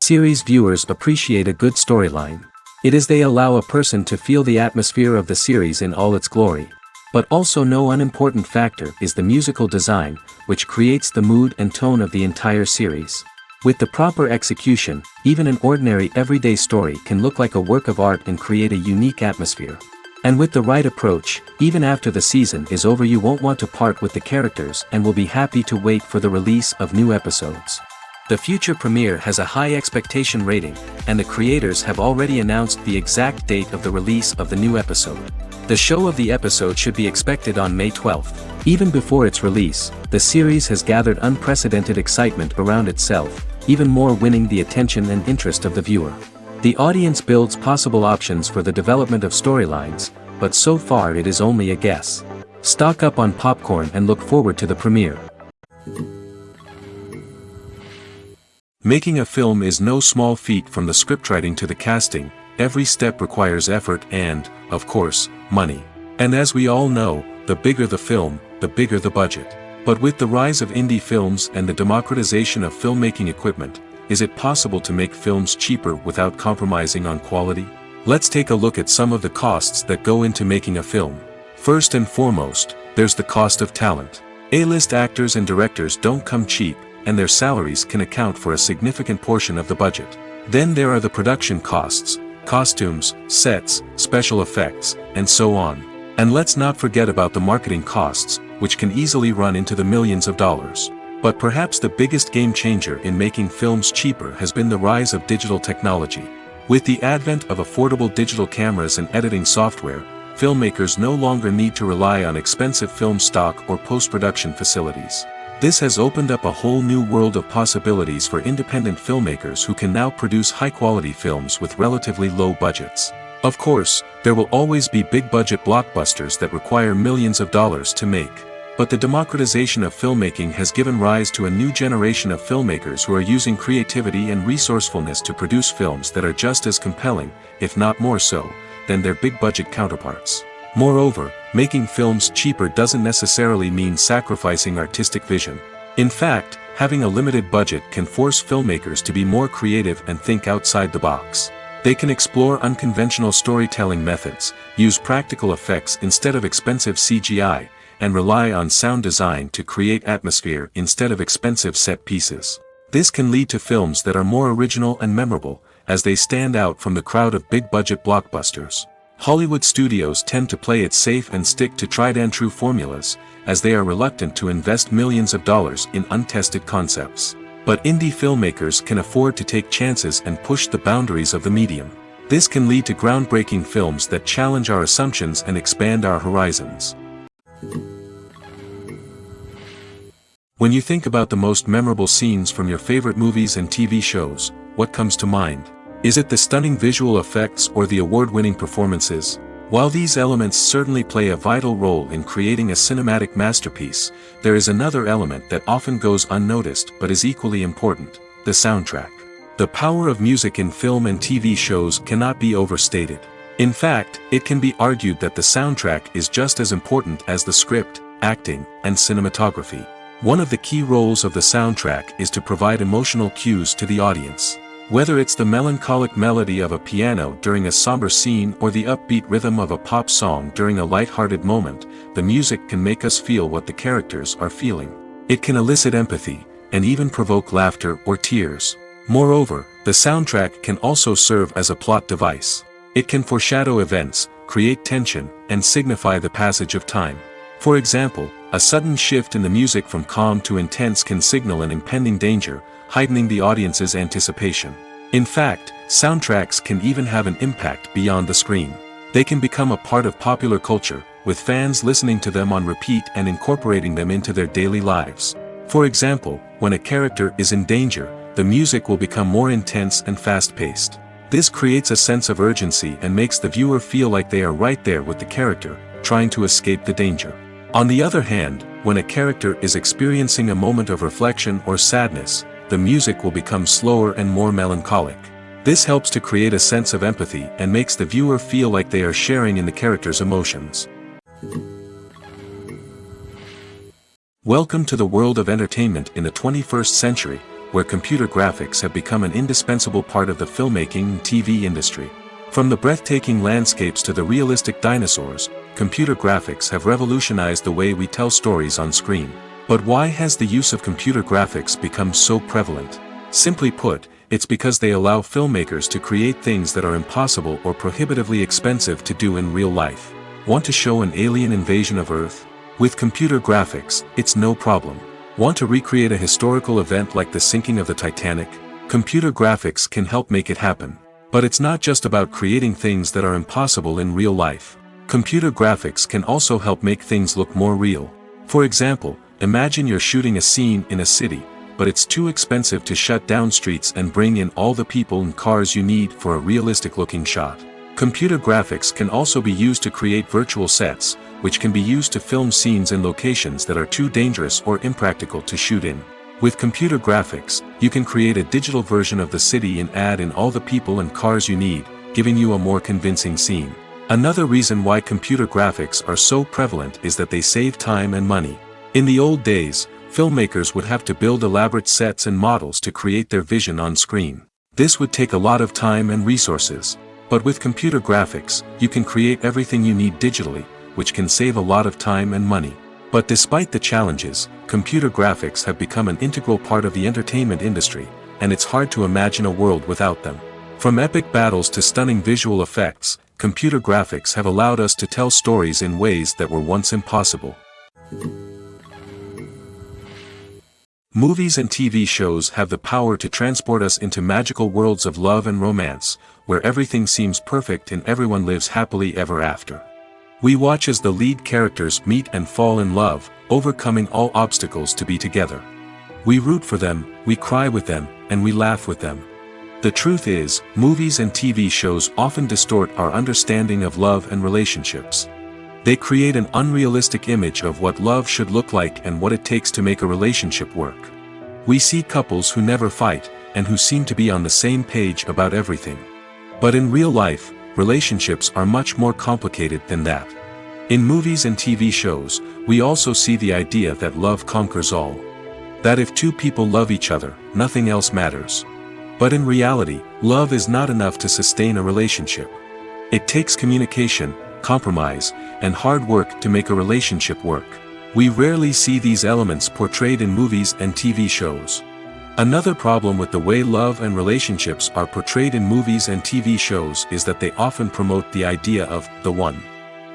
Series viewers appreciate a good storyline. It is they allow a person to feel the atmosphere of the series in all its glory. But also no unimportant factor is the musical design, which creates the mood and tone of the entire series. With the proper execution, even an ordinary everyday story can look like a work of art and create a unique atmosphere. And with the right approach, even after the season is over you won't want to part with the characters and will be happy to wait for the release of new episodes. The future premiere has a high expectation rating, and the creators have already announced the exact date of the release of the new episode. The show of the episode should be expected on May 12th. Even before its release, the series has gathered unprecedented excitement around itself, even more winning the attention and interest of the viewer. The audience builds possible options for the development of storylines, but so far it is only a guess. Stock up on popcorn and look forward to the premiere. Making a film is no small feat. From the scriptwriting to the casting, every step requires effort and, of course, money. And as we all know, the bigger the film, the bigger the budget. But with the rise of indie films and the democratization of filmmaking equipment, is it possible to make films cheaper without compromising on quality? Let's take a look at some of the costs that go into making a film. First and foremost, there's the cost of talent. A-list actors and directors don't come cheap, and their salaries can account for a significant portion of the budget. Then there are the production costs, costumes, sets, special effects, and so on. And let's not forget about the marketing costs, which can easily run into the millions of dollars. But perhaps the biggest game changer in making films cheaper has been the rise of digital technology. With the advent of affordable digital cameras and editing software, filmmakers no longer need to rely on expensive film stock or post-production facilities. This has opened up a whole new world of possibilities for independent filmmakers who can now produce high-quality films with relatively low budgets. Of course, there will always be big-budget blockbusters that require millions of dollars to make. But the democratization of filmmaking has given rise to a new generation of filmmakers who are using creativity and resourcefulness to produce films that are just as compelling, if not more so, than their big-budget counterparts. Moreover, making films cheaper doesn't necessarily mean sacrificing artistic vision. In fact, having a limited budget can force filmmakers to be more creative and think outside the box. They can explore unconventional storytelling methods, use practical effects instead of expensive CGI, and rely on sound design to create atmosphere instead of expensive set pieces. This can lead to films that are more original and memorable, as they stand out from the crowd of big-budget blockbusters. Hollywood studios tend to play it safe and stick to tried-and-true formulas, as they are reluctant to invest millions of dollars in untested concepts. But indie filmmakers can afford to take chances and push the boundaries of the medium. This can lead to groundbreaking films that challenge our assumptions and expand our horizons. When you think about the most memorable scenes from your favorite movies and TV shows, what comes to mind? Is it the stunning visual effects or the award-winning performances? While these elements certainly play a vital role in creating a cinematic masterpiece, there is another element that often goes unnoticed but is equally important: the soundtrack. The power of music in film and TV shows cannot be overstated. In fact, it can be argued that the soundtrack is just as important as the script, acting, and cinematography. One of the key roles of the soundtrack is to provide emotional cues to the audience. Whether it's the melancholic melody of a piano during a somber scene or the upbeat rhythm of a pop song during a light-hearted moment, the music can make us feel what the characters are feeling. It can elicit empathy, and even provoke laughter or tears. Moreover, the soundtrack can also serve as a plot device. It can foreshadow events, create tension, and signify the passage of time. For example, a sudden shift in the music from calm to intense can signal an impending danger, heightening the audience's anticipation. In fact, soundtracks can even have an impact beyond the screen. They can become a part of popular culture, with fans listening to them on repeat and incorporating them into their daily lives. For example, when a character is in danger, the music will become more intense and fast-paced. This creates a sense of urgency and makes the viewer feel like they are right there with the character, trying to escape the danger. On the other hand, when a character is experiencing a moment of reflection or sadness, the music will become slower and more melancholic. This helps to create a sense of empathy and makes the viewer feel like they are sharing in the character's emotions. Welcome to the world of entertainment in the 21st century, where computer graphics have become an indispensable part of the filmmaking and TV industry. From the breathtaking landscapes to the realistic dinosaurs, computer graphics have revolutionized the way we tell stories on screen. But why has the use of computer graphics become so prevalent? Simply put, it's because they allow filmmakers to create things that are impossible or prohibitively expensive to do in real life. Want to show an alien invasion of Earth? With computer graphics, it's no problem. Want to recreate a historical event like the sinking of the Titanic? Computer graphics can help make it happen. But it's not just about creating things that are impossible in real life. Computer graphics can also help make things look more real. For example, imagine you're shooting a scene in a city, but it's too expensive to shut down streets and bring in all the people and cars you need for a realistic-looking shot. Computer graphics can also be used to create virtual sets, which can be used to film scenes in locations that are too dangerous or impractical to shoot in. With computer graphics, you can create a digital version of the city and add in all the people and cars you need, giving you a more convincing scene. Another reason why computer graphics are so prevalent is that they save time and money. In the old days, filmmakers would have to build elaborate sets and models to create their vision on screen. This would take a lot of time and resources. But with computer graphics, you can create everything you need digitally, which can save a lot of time and money. But despite the challenges, computer graphics have become an integral part of the entertainment industry, and it's hard to imagine a world without them. From epic battles to stunning visual effects, computer graphics have allowed us to tell stories in ways that were once impossible. Movies and TV shows have the power to transport us into magical worlds of love and romance, where everything seems perfect and everyone lives happily ever after. We watch as the lead characters meet and fall in love, overcoming all obstacles to be together. We root for them, we cry with them, and we laugh with them. The truth is, movies and TV shows often distort our understanding of love and relationships. They create an unrealistic image of what love should look like and what it takes to make a relationship work. We see couples who never fight, and who seem to be on the same page about everything. But in real life, relationships are much more complicated than that. In movies and TV shows, we also see the idea that love conquers all. That if two people love each other, nothing else matters. But in reality, love is not enough to sustain a relationship. It takes communication, compromise, and hard work to make a relationship work. We rarely see these elements portrayed in movies and TV shows. Another problem with the way love and relationships are portrayed in movies and TV shows is that they often promote the idea of the one.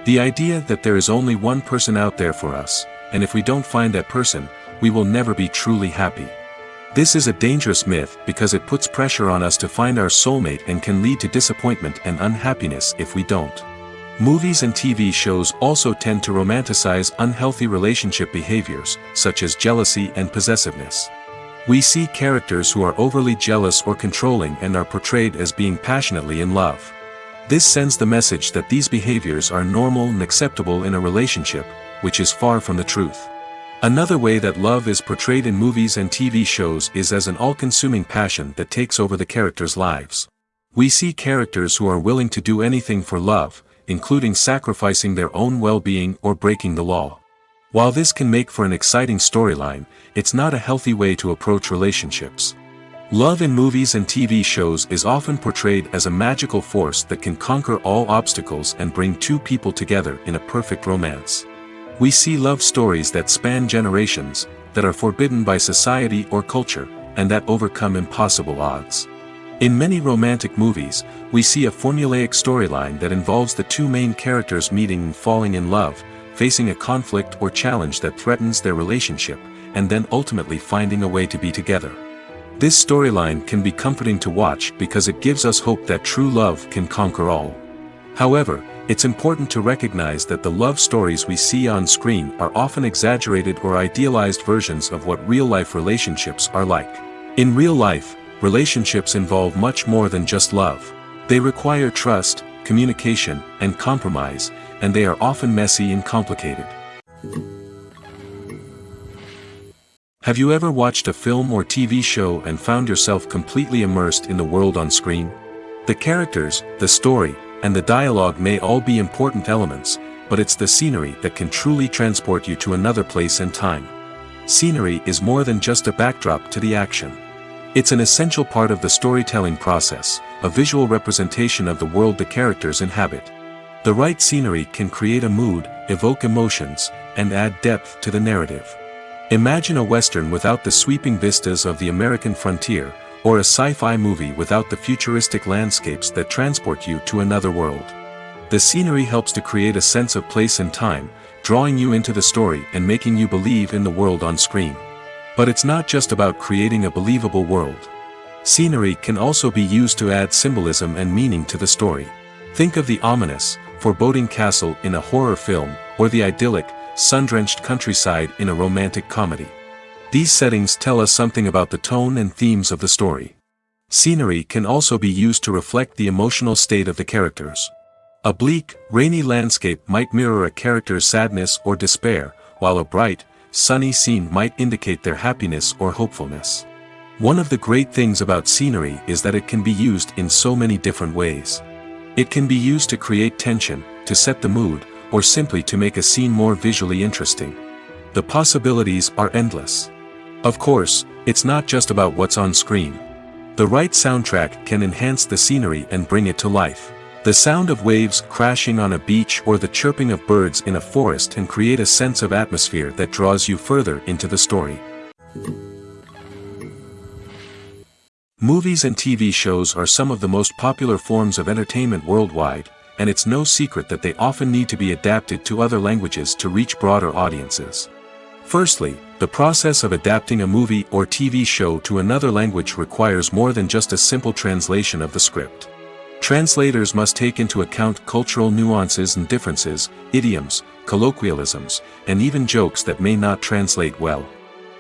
The idea that there is only one person out there for us, and if we don't find that person, we will never be truly happy. This is a dangerous myth because it puts pressure on us to find our soulmate and can lead to disappointment and unhappiness if we don't. Movies and TV shows also tend to romanticize unhealthy relationship behaviors, such as jealousy and possessiveness. We see characters who are overly jealous or controlling and are portrayed as being passionately in love. This sends the message that these behaviors are normal and acceptable in a relationship, which is far from the truth. Another way that love is portrayed in movies and TV shows is as an all-consuming passion that takes over the characters' lives. We see characters who are willing to do anything for love, including sacrificing their own well-being or breaking the law. While this can make for an exciting storyline, it's not a healthy way to approach relationships. Love in movies and TV shows is often portrayed as a magical force that can conquer all obstacles and bring two people together in a perfect romance. We see love stories that span generations, that are forbidden by society or culture, and that overcome impossible odds. In many romantic movies, we see a formulaic storyline that involves the two main characters meeting and falling in love, facing a conflict or challenge that threatens their relationship, and then ultimately finding a way to be together. This storyline can be comforting to watch because it gives us hope that true love can conquer all. However, it's important to recognize that the love stories we see on screen are often exaggerated or idealized versions of what real-life relationships are like. In real life, relationships involve much more than just love. They require trust, communication, and compromise, and they are often messy and complicated. Have you ever watched a film or TV show and found yourself completely immersed in the world on screen? The characters, the story, and the dialogue may all be important elements, but it's the scenery that can truly transport you to another place and time. Scenery is more than just a backdrop to the action. It's an essential part of the storytelling process, a visual representation of the world the characters inhabit. The right scenery can create a mood, evoke emotions, and add depth to the narrative. Imagine a Western without the sweeping vistas of the American frontier, or a sci-fi movie without the futuristic landscapes that transport you to another world. The scenery helps to create a sense of place and time, drawing you into the story and making you believe in the world on screen. But it's not just about creating a believable world. Scenery can also be used to add symbolism and meaning to the story. Think of the ominous, foreboding castle in a horror film, or the idyllic, sun-drenched countryside in a romantic comedy. These settings tell us something about the tone and themes of the story. Scenery can also be used to reflect the emotional state of the characters. A bleak, rainy landscape might mirror a character's sadness or despair, while a bright, sunny scene might indicate their happiness or hopefulness. One of the great things about scenery is that it can be used in so many different ways. It can be used to create tension, to set the mood, or simply to make a scene more visually interesting. The possibilities are endless. Of course, it's not just about what's on screen. The right soundtrack can enhance the scenery and bring it to life. The sound of waves crashing on a beach or the chirping of birds in a forest can create a sense of atmosphere that draws you further into the story. Movies and TV shows are some of the most popular forms of entertainment worldwide, and it's no secret that they often need to be adapted to other languages to reach broader audiences. Firstly, the process of adapting a movie or TV show to another language requires more than just a simple translation of the script. Translators must take into account cultural nuances and differences, idioms, colloquialisms, and even jokes that may not translate well.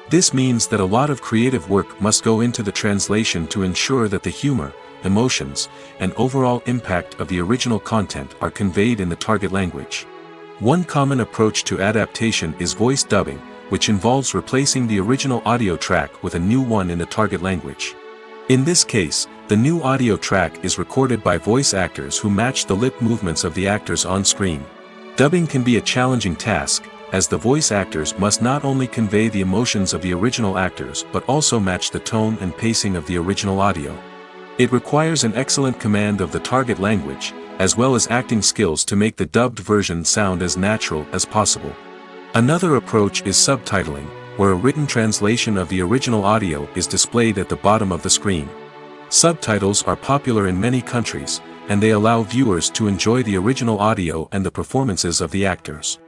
This means that a lot of creative work must go into the translation to ensure that the humor, emotions, and overall impact of the original content are conveyed in the target language. One common approach to adaptation is voice dubbing, which involves replacing the original audio track with a new one in the target language. In this case, the new audio track is recorded by voice actors who match the lip movements of the actors on screen. Dubbing can be a challenging task, as the voice actors must not only convey the emotions of the original actors but also match the tone and pacing of the original audio. It requires an excellent command of the target language, as well as acting skills to make the dubbed version sound as natural as possible. Another approach is subtitling, where a written translation of the original audio is displayed at the bottom of the screen. Subtitles are popular in many countries, and they allow viewers to enjoy the original audio and the performances of the actors.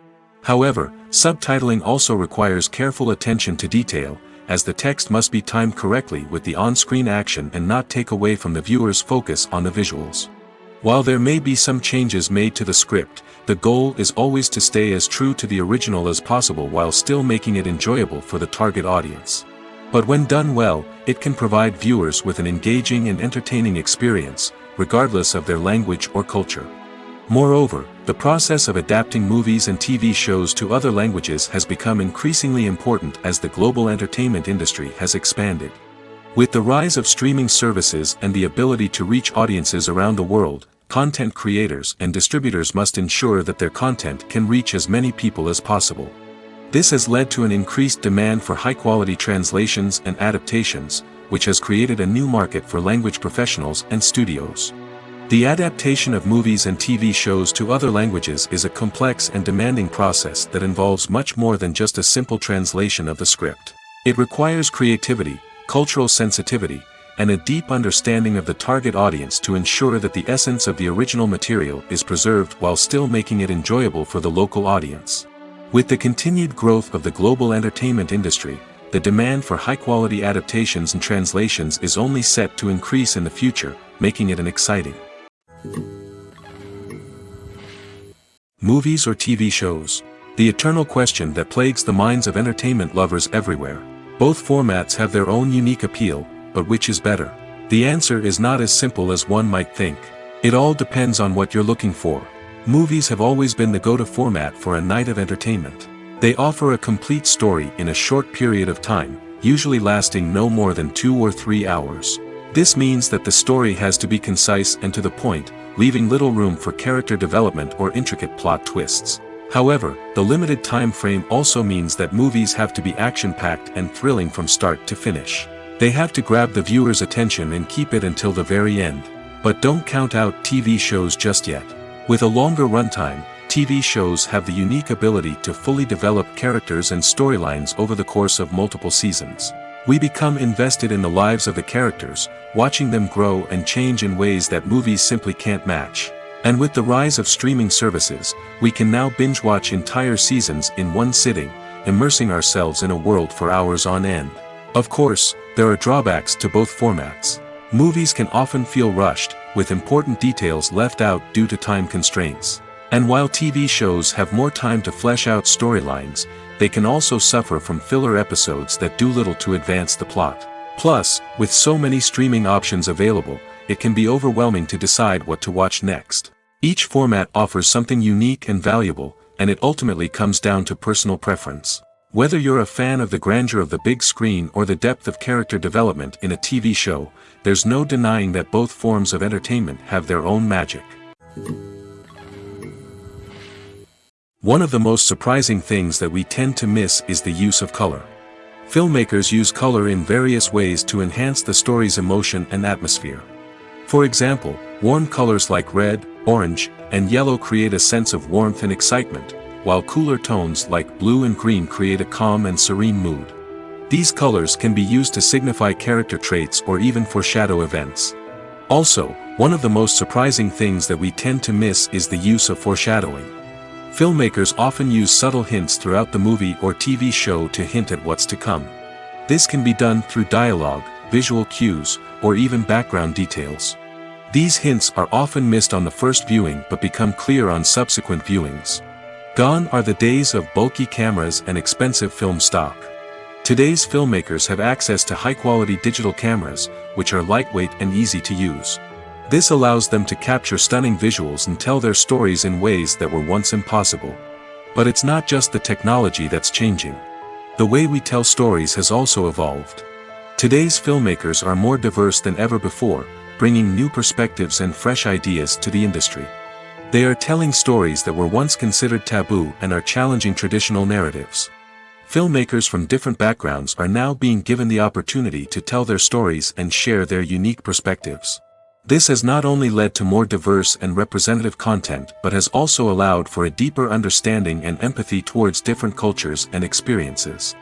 However, subtitling also requires careful attention to detail, as the text must be timed correctly with the on-screen action and not take away from the viewer's focus on the visuals. While there may be some changes made to the script, the goal is always to stay as true to the original as possible while still making it enjoyable for the target audience. But when done well, it can provide viewers with an engaging and entertaining experience, regardless of their language or culture. Moreover, the process of adapting movies and TV shows to other languages has become increasingly important as the global entertainment industry has expanded. With the rise of streaming services and the ability to reach audiences around the world, content creators and distributors must ensure that their content can reach as many people as possible. This has led to an increased demand for high-quality translations and adaptations, which has created a new market for language professionals and studios. The adaptation of movies and TV shows to other languages is a complex and demanding process that involves much more than just a simple translation of the script. It requires creativity, cultural sensitivity, and a deep understanding of the target audience to ensure that the essence of the original material is preserved while still making it enjoyable for the local audience. With the continued growth of the global entertainment industry, the demand for high-quality adaptations and translations is only set to increase in the future, making it an exciting. Movies or TV shows? The eternal question that plagues the minds of entertainment lovers everywhere. Both formats have their own unique appeal, but which is better? The answer is not as simple as one might think. It all depends on what you're looking for. Movies have always been the go-to format for a night of entertainment. They offer a complete story in a short period of time, usually lasting no more than 2 or 3 hours. This means that the story has to be concise and to the point, leaving little room for character development or intricate plot twists. However, the limited time frame also means that movies have to be action-packed and thrilling from start to finish. They have to grab the viewer's attention and keep it until the very end. But don't count out TV shows just yet. With a longer runtime, TV shows have the unique ability to fully develop characters and storylines over the course of multiple seasons. We become invested in the lives of the characters, watching them grow and change in ways that movies simply can't match. And with the rise of streaming services, we can now binge-watch entire seasons in one sitting, immersing ourselves in a world for hours on end. Of course, there are drawbacks to both formats. Movies can often feel rushed, with important details left out due to time constraints. And while TV shows have more time to flesh out storylines, they can also suffer from filler episodes that do little to advance the plot. Plus, with so many streaming options available, it can be overwhelming to decide what to watch next. Each format offers something unique and valuable, and it ultimately comes down to personal preference. Whether you're a fan of the grandeur of the big screen or the depth of character development in a TV show, there's no denying that both forms of entertainment have their own magic. One of the most surprising things that we tend to miss is the use of color. Filmmakers use color in various ways to enhance the story's emotion and atmosphere. For example, warm colors like red, orange, and yellow create a sense of warmth and excitement, while cooler tones like blue and green create a calm and serene mood. These colors can be used to signify character traits or even foreshadow events. Also, one of the most surprising things that we tend to miss is the use of foreshadowing. Filmmakers often use subtle hints throughout the movie or TV show to hint at what's to come. This can be done through dialogue, visual cues, or even background details. These hints are often missed on the first viewing but become clear on subsequent viewings. Gone are the days of bulky cameras and expensive film stock. Today's filmmakers have access to high-quality digital cameras, which are lightweight and easy to use. This allows them to capture stunning visuals and tell their stories in ways that were once impossible. But it's not just the technology that's changing. The way we tell stories has also evolved. Today's filmmakers are more diverse than ever before, bringing new perspectives and fresh ideas to the industry. They are telling stories that were once considered taboo and are challenging traditional narratives. Filmmakers from different backgrounds are now being given the opportunity to tell their stories and share their unique perspectives. This has not only led to more diverse and representative content but has also allowed for a deeper understanding and empathy towards different cultures and experiences.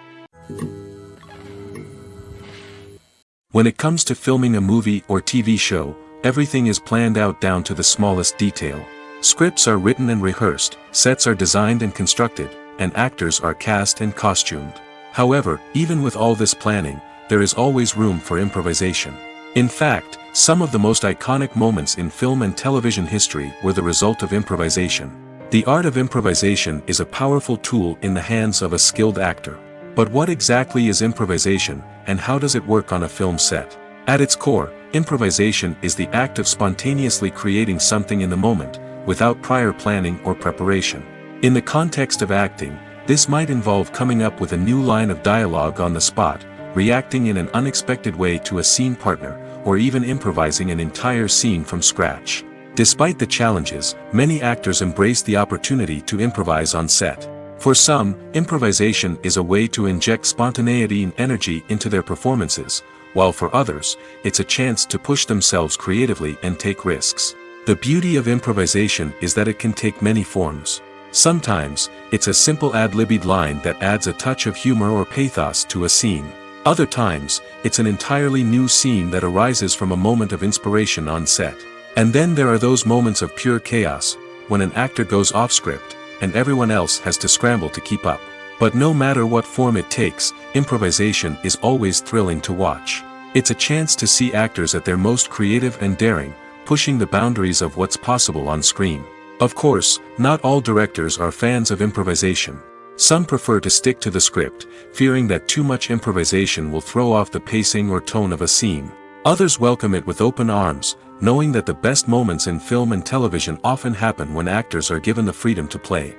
When it comes to filming a movie or TV show, everything is planned out down to the smallest detail. Scripts are written and rehearsed, sets are designed and constructed, and actors are cast and costumed. However, even with all this planning, there is always room for improvisation. In fact, some of the most iconic moments in film and television history were the result of improvisation. The art of improvisation is a powerful tool in the hands of a skilled actor. But what exactly is improvisation, and how does it work on a film set? At its core, improvisation is the act of spontaneously creating something in the moment, without prior planning or preparation. In the context of acting, this might involve coming up with a new line of dialogue on the spot, reacting in an unexpected way to a scene partner, or even improvising an entire scene from scratch. Despite the challenges, many actors embrace the opportunity to improvise on set. For some, improvisation is a way to inject spontaneity and energy into their performances, while for others, it's a chance to push themselves creatively and take risks. The beauty of improvisation is that it can take many forms. Sometimes, it's a simple ad-libbed line that adds a touch of humor or pathos to a scene. Other times, it's an entirely new scene that arises from a moment of inspiration on set. And then there are those moments of pure chaos, when an actor goes off script, and everyone else has to scramble to keep up. But no matter what form it takes, improvisation is always thrilling to watch. It's a chance to see actors at their most creative and daring, pushing the boundaries of what's possible on screen. Of course, not all directors are fans of improvisation. Some prefer to stick to the script, fearing that too much improvisation will throw off the pacing or tone of a scene. Others welcome it with open arms, knowing that the best moments in film and television often happen when actors are given the freedom to play.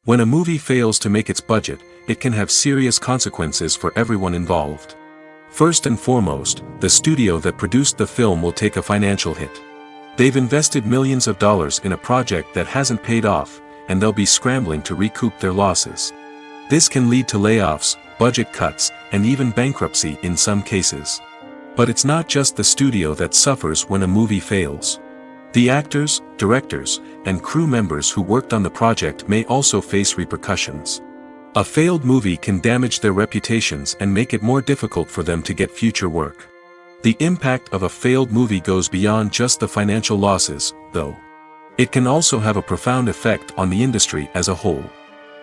When a movie fails to make its budget, it can have serious consequences for everyone involved. First and foremost, the studio that produced the film will take a financial hit. They've invested millions of dollars in a project that hasn't paid off, and they'll be scrambling to recoup their losses. This can lead to layoffs, budget cuts, and even bankruptcy in some cases. But it's not just the studio that suffers when a movie fails. The actors, directors, and crew members who worked on the project may also face repercussions. A failed movie can damage their reputations and make it more difficult for them to get future work. The impact of a failed movie goes beyond just the financial losses, though. It can also have a profound effect on the industry as a whole.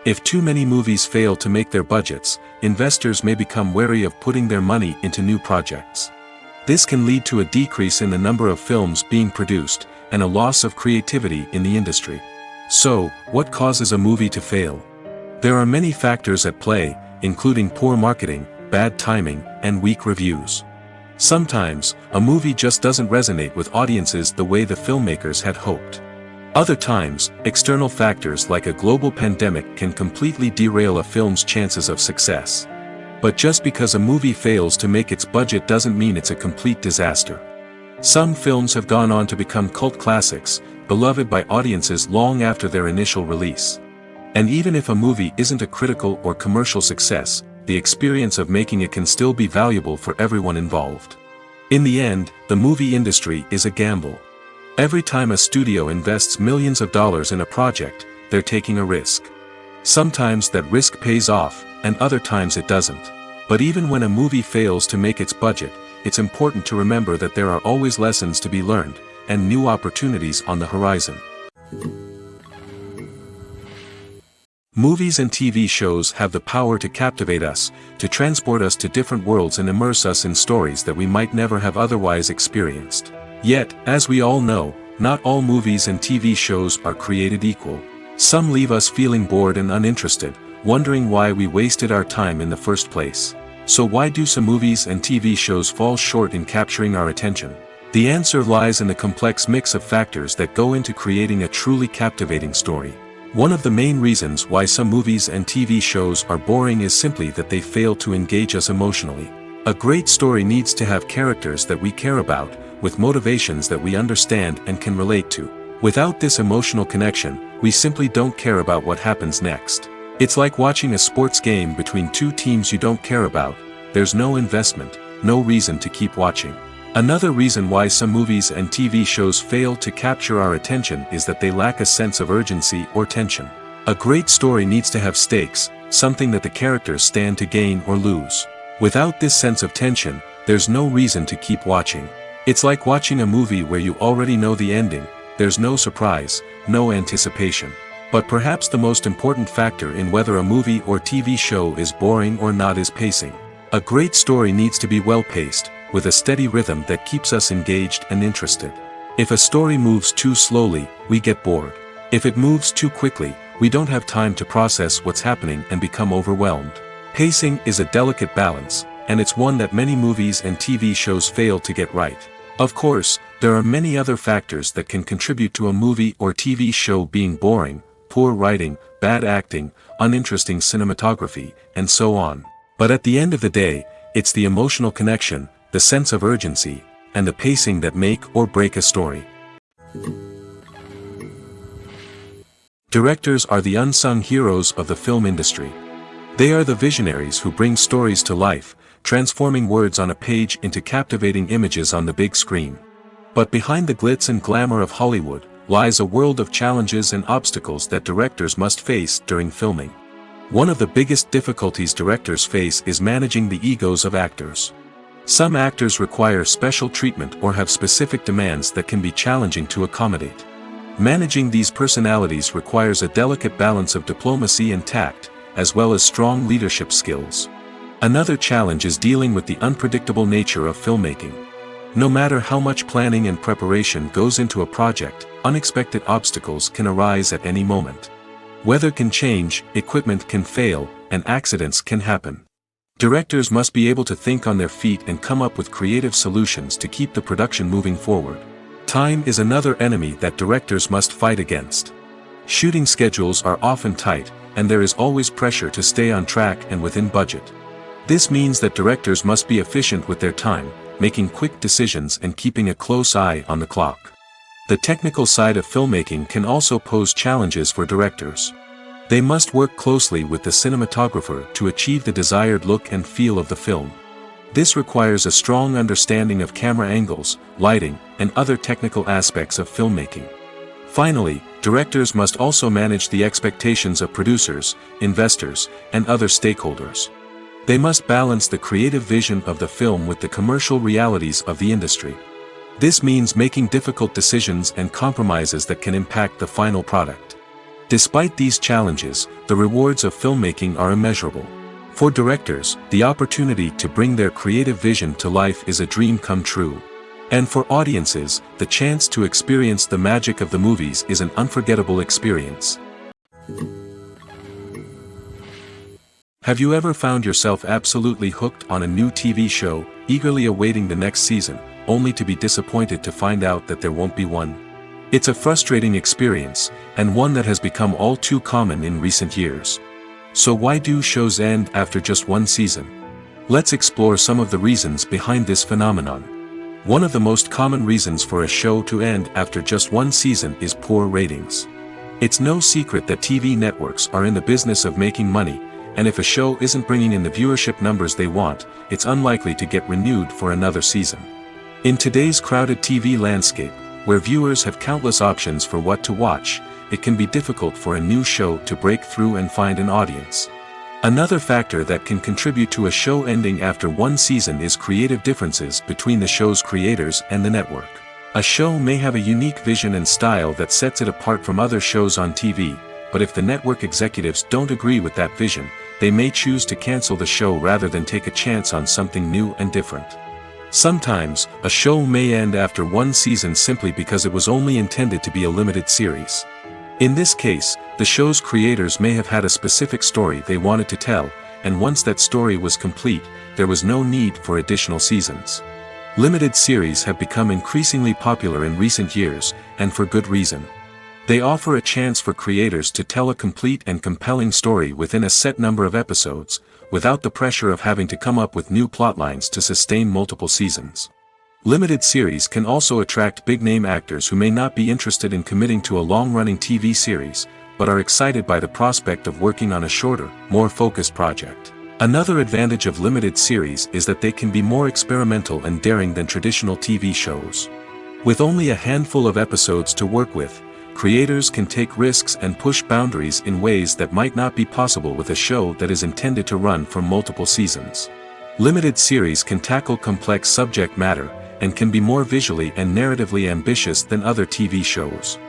If too many movies fail to make their budgets, investors may become wary of putting their money into new projects. This can lead to a decrease in the number of films being produced, and a loss of creativity in the industry. So, what causes a movie to fail? There are many factors at play, including poor marketing, bad timing, and weak reviews. Sometimes, a movie just doesn't resonate with audiences the way the filmmakers had hoped. Other times, external factors like a global pandemic can completely derail a film's chances of success. But just because a movie fails to make its budget doesn't mean it's a complete disaster. Some films have gone on to become cult classics, beloved by audiences long after their initial release. And even if a movie isn't a critical or commercial success, the experience of making it can still be valuable for everyone involved. In the end, the movie industry is a gamble. Every time a studio invests millions of dollars in a project, they're taking a risk. Sometimes that risk pays off, and other times it doesn't. But even when a movie fails to make its budget, it's important to remember that there are always lessons to be learned, and new opportunities on the horizon. Movies and TV shows have the power to captivate us, to transport us to different worlds and immerse us in stories that we might never have otherwise experienced. Yet, as we all know, not all movies and TV shows are created equal. Some leave us feeling bored and uninterested, wondering why we wasted our time in the first place. So why do some movies and TV shows fall short in capturing our attention? The answer lies in the complex mix of factors that go into creating a truly captivating story. One of the main reasons why some movies and TV shows are boring is simply that they fail to engage us emotionally. A great story needs to have characters that we care about, with motivations that we understand and can relate to. Without this emotional connection, we simply don't care about what happens next. It's like watching a sports game between two teams you don't care about. There's no investment, no reason to keep watching. Another reason why some movies and TV shows fail to capture our attention is that they lack a sense of urgency or tension. A great story needs to have stakes, something that the characters stand to gain or lose. Without this sense of tension, there's no reason to keep watching. It's like watching a movie where you already know the ending. There's no surprise, no anticipation. But perhaps the most important factor in whether a movie or TV show is boring or not is pacing. A great story needs to be well-paced, with a steady rhythm that keeps us engaged and interested. If a story moves too slowly, we get bored. If it moves too quickly, we don't have time to process what's happening and become overwhelmed. Pacing is a delicate balance, and it's one that many movies and TV shows fail to get right. Of course, there are many other factors that can contribute to a movie or TV show being boring: poor writing, bad acting, uninteresting cinematography, and so on. But at the end of the day, it's the emotional connection, the sense of urgency, and the pacing that make or break a story. Directors are the unsung heroes of the film industry. They are the visionaries who bring stories to life, transforming words on a page into captivating images on the big screen. But behind the glitz and glamour of Hollywood lies a world of challenges and obstacles that directors must face during filming. One of the biggest difficulties directors face is managing the egos of actors. Some actors require special treatment or have specific demands that can be challenging to accommodate. Managing these personalities requires a delicate balance of diplomacy and tact, as well as strong leadership skills. Another challenge is dealing with the unpredictable nature of filmmaking. No matter how much planning and preparation goes into a project, unexpected obstacles can arise at any moment. Weather can change, equipment can fail, and accidents can happen. Directors must be able to think on their feet and come up with creative solutions to keep the production moving forward. Time is another enemy that directors must fight against. Shooting schedules are often tight, and there is always pressure to stay on track and within budget. This means that directors must be efficient with their time, making quick decisions and keeping a close eye on the clock. The technical side of filmmaking can also pose challenges for directors. They must work closely with the cinematographer to achieve the desired look and feel of the film. This requires a strong understanding of camera angles, lighting, and other technical aspects of filmmaking. Finally, directors must also manage the expectations of producers, investors, and other stakeholders. They must balance the creative vision of the film with the commercial realities of the industry. This means making difficult decisions and compromises that can impact the final product. Despite these challenges, the rewards of filmmaking are immeasurable. For directors, the opportunity to bring their creative vision to life is a dream come true. And for audiences, the chance to experience the magic of the movies is an unforgettable experience. Have you ever found yourself absolutely hooked on a new TV show, eagerly awaiting the next season, only to be disappointed to find out that there won't be one? It's a frustrating experience, and one that has become all too common in recent years. So why do shows end after just one season? Let's explore some of the reasons behind this phenomenon. One of the most common reasons for a show to end after just one season is poor ratings. It's no secret that TV networks are in the business of making money, and if a show isn't bringing in the viewership numbers they want, it's unlikely to get renewed for another season. In today's crowded TV landscape, where viewers have countless options for what to watch, it can be difficult for a new show to break through and find an audience. Another factor that can contribute to a show ending after one season is creative differences between the show's creators and the network. A show may have a unique vision and style that sets it apart from other shows on TV, but if the network executives don't agree with that vision, they may choose to cancel the show rather than take a chance on something new and different. Sometimes, a show may end after one season simply because it was only intended to be a limited series. In this case, the show's creators may have had a specific story they wanted to tell, and once that story was complete, there was no need for additional seasons. Limited series have become increasingly popular in recent years, and for good reason. They offer a chance for creators to tell a complete and compelling story within a set number of episodes, without the pressure of having to come up with new plotlines to sustain multiple seasons. Limited series can also attract big-name actors who may not be interested in committing to a long-running TV series, but are excited by the prospect of working on a shorter, more focused project. Another advantage of limited series is that they can be more experimental and daring than traditional TV shows. With only a handful of episodes to work with, creators can take risks and push boundaries in ways that might not be possible with a show that is intended to run for multiple seasons. Limited series can tackle complex subject matter, and can be more visually and narratively ambitious than other TV shows.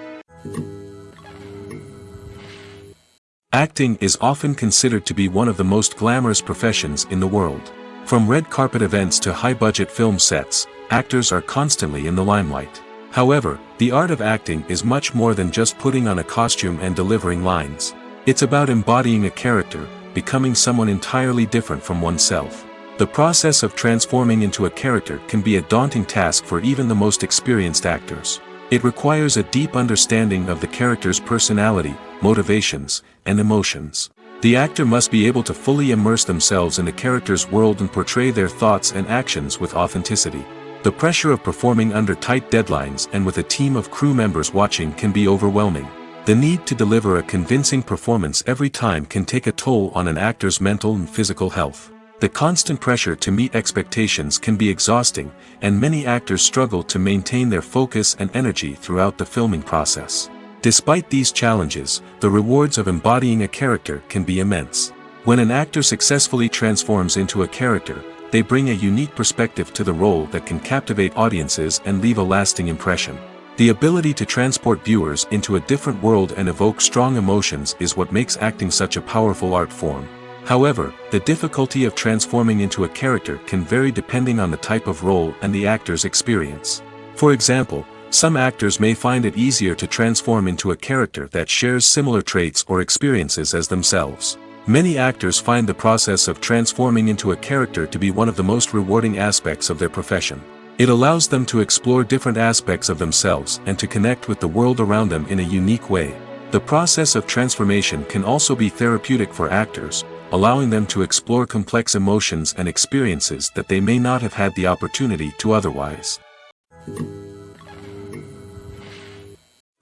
Acting is often considered to be one of the most glamorous professions in the world. From red carpet events to high-budget film sets, actors are constantly in the limelight. However, the art of acting is much more than just putting on a costume and delivering lines. It's about embodying a character, becoming someone entirely different from oneself. The process of transforming into a character can be a daunting task for even the most experienced actors. It requires a deep understanding of the character's personality, motivations, and emotions. The actor must be able to fully immerse themselves in the character's world and portray their thoughts and actions with authenticity. The pressure of performing under tight deadlines and with a team of crew members watching can be overwhelming. The need to deliver a convincing performance every time can take a toll on an actor's mental and physical health. The constant pressure to meet expectations can be exhausting, and many actors struggle to maintain their focus and energy throughout the filming process. Despite these challenges, the rewards of embodying a character can be immense. When an actor successfully transforms into a character, they bring a unique perspective to the role that can captivate audiences and leave a lasting impression. The ability to transport viewers into a different world and evoke strong emotions is what makes acting such a powerful art form. However, the difficulty of transforming into a character can vary depending on the type of role and the actor's experience. For example, some actors may find it easier to transform into a character that shares similar traits or experiences as themselves. Many actors find the process of transforming into a character to be one of the most rewarding aspects of their profession. It allows them to explore different aspects of themselves and to connect with the world around them in a unique way. The process of transformation can also be therapeutic for actors, allowing them to explore complex emotions and experiences that they may not have had the opportunity to otherwise.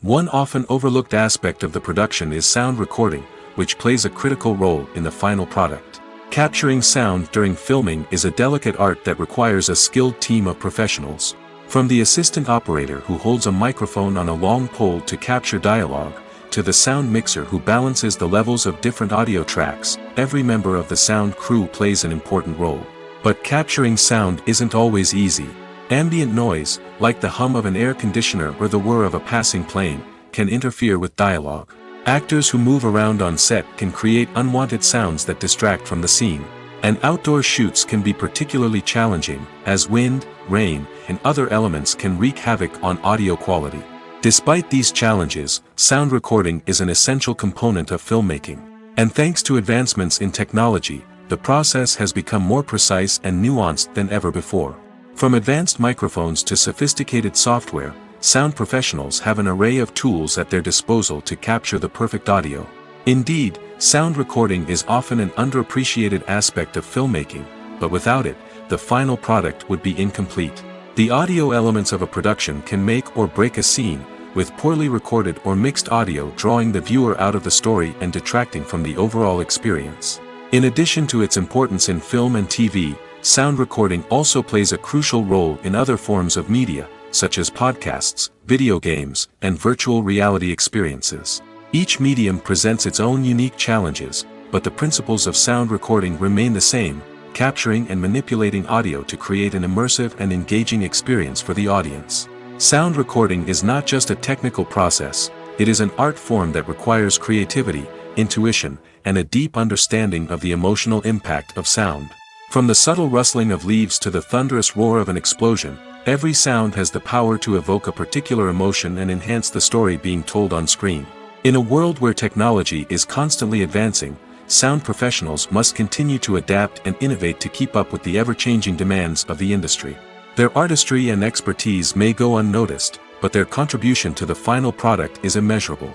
One often overlooked aspect of the production is sound recording, which plays a critical role in the final product. Capturing sound during filming is a delicate art that requires a skilled team of professionals. From the assistant operator who holds a microphone on a long pole to capture dialogue, to the sound mixer who balances the levels of different audio tracks, every member of the sound crew plays an important role. But capturing sound isn't always easy. Ambient noise, like the hum of an air conditioner or the whir of a passing plane, can interfere with dialogue. Actors who move around on set can create unwanted sounds that distract from the scene. And outdoor shoots can be particularly challenging, as wind, rain, and other elements can wreak havoc on audio quality. Despite these challenges, sound recording is an essential component of filmmaking. And thanks to advancements in technology, the process has become more precise and nuanced than ever before. From advanced microphones to sophisticated software, sound professionals have an array of tools at their disposal to capture the perfect audio. Indeed, sound recording is often an underappreciated aspect of filmmaking, but without it, the final product would be incomplete. The audio elements of a production can make or break a scene, with poorly recorded or mixed audio drawing the viewer out of the story and detracting from the overall experience. In addition to its importance in film and TV, sound recording also plays a crucial role in other forms of media, such as podcasts, video games, and virtual reality experiences. Each medium presents its own unique challenges, but the principles of sound recording remain the same, capturing and manipulating audio to create an immersive and engaging experience for the audience. Sound recording is not just a technical process, it is an art form that requires creativity, intuition, and a deep understanding of the emotional impact of sound. From the subtle rustling of leaves to the thunderous roar of an explosion, every sound has the power to evoke a particular emotion and enhance the story being told on screen. In a world where technology is constantly advancing, sound professionals must continue to adapt and innovate to keep up with the ever-changing demands of the industry. Their artistry and expertise may go unnoticed, but their contribution to the final product is immeasurable.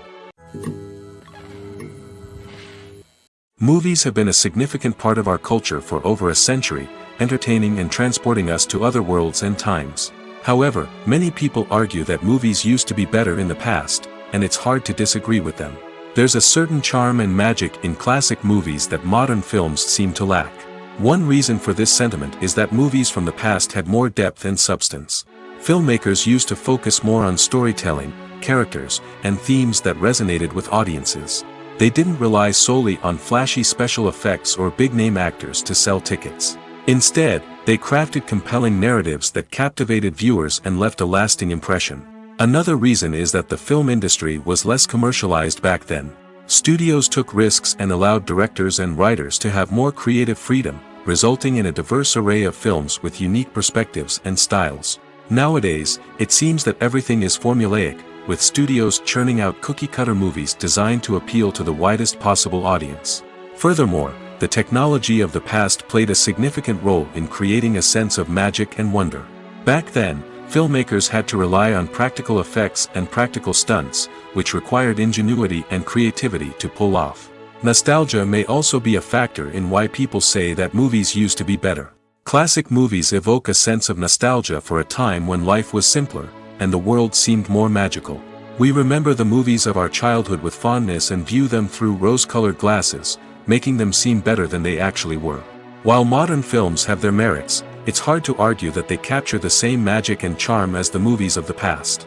Movies have been a significant part of our culture for over a century, entertaining and transporting us to other worlds and times. However, many people argue that movies used to be better in the past, and it's hard to disagree with them. There's a certain charm and magic in classic movies that modern films seem to lack. One reason for this sentiment is that movies from the past had more depth and substance. Filmmakers used to focus more on storytelling, characters, and themes that resonated with audiences. They didn't rely solely on flashy special effects or big-name actors to sell tickets. Instead, they crafted compelling narratives that captivated viewers and left a lasting impression. Another reason is that the film industry was less commercialized back then. Studios took risks and allowed directors and writers to have more creative freedom, resulting in a diverse array of films with unique perspectives and styles. Nowadays, it seems that everything is formulaic, with studios churning out cookie-cutter movies designed to appeal to the widest possible audience. Furthermore, the technology of the past played a significant role in creating a sense of magic and wonder. Back then, filmmakers had to rely on practical effects and practical stunts, which required ingenuity and creativity to pull off. Nostalgia may also be a factor in why people say that movies used to be better. Classic movies evoke a sense of nostalgia for a time when life was simpler, and the world seemed more magical. We remember the movies of our childhood with fondness and view them through rose-colored glasses, making them seem better than they actually were. While modern films have their merits, it's hard to argue that they capture the same magic and charm as the movies of the past.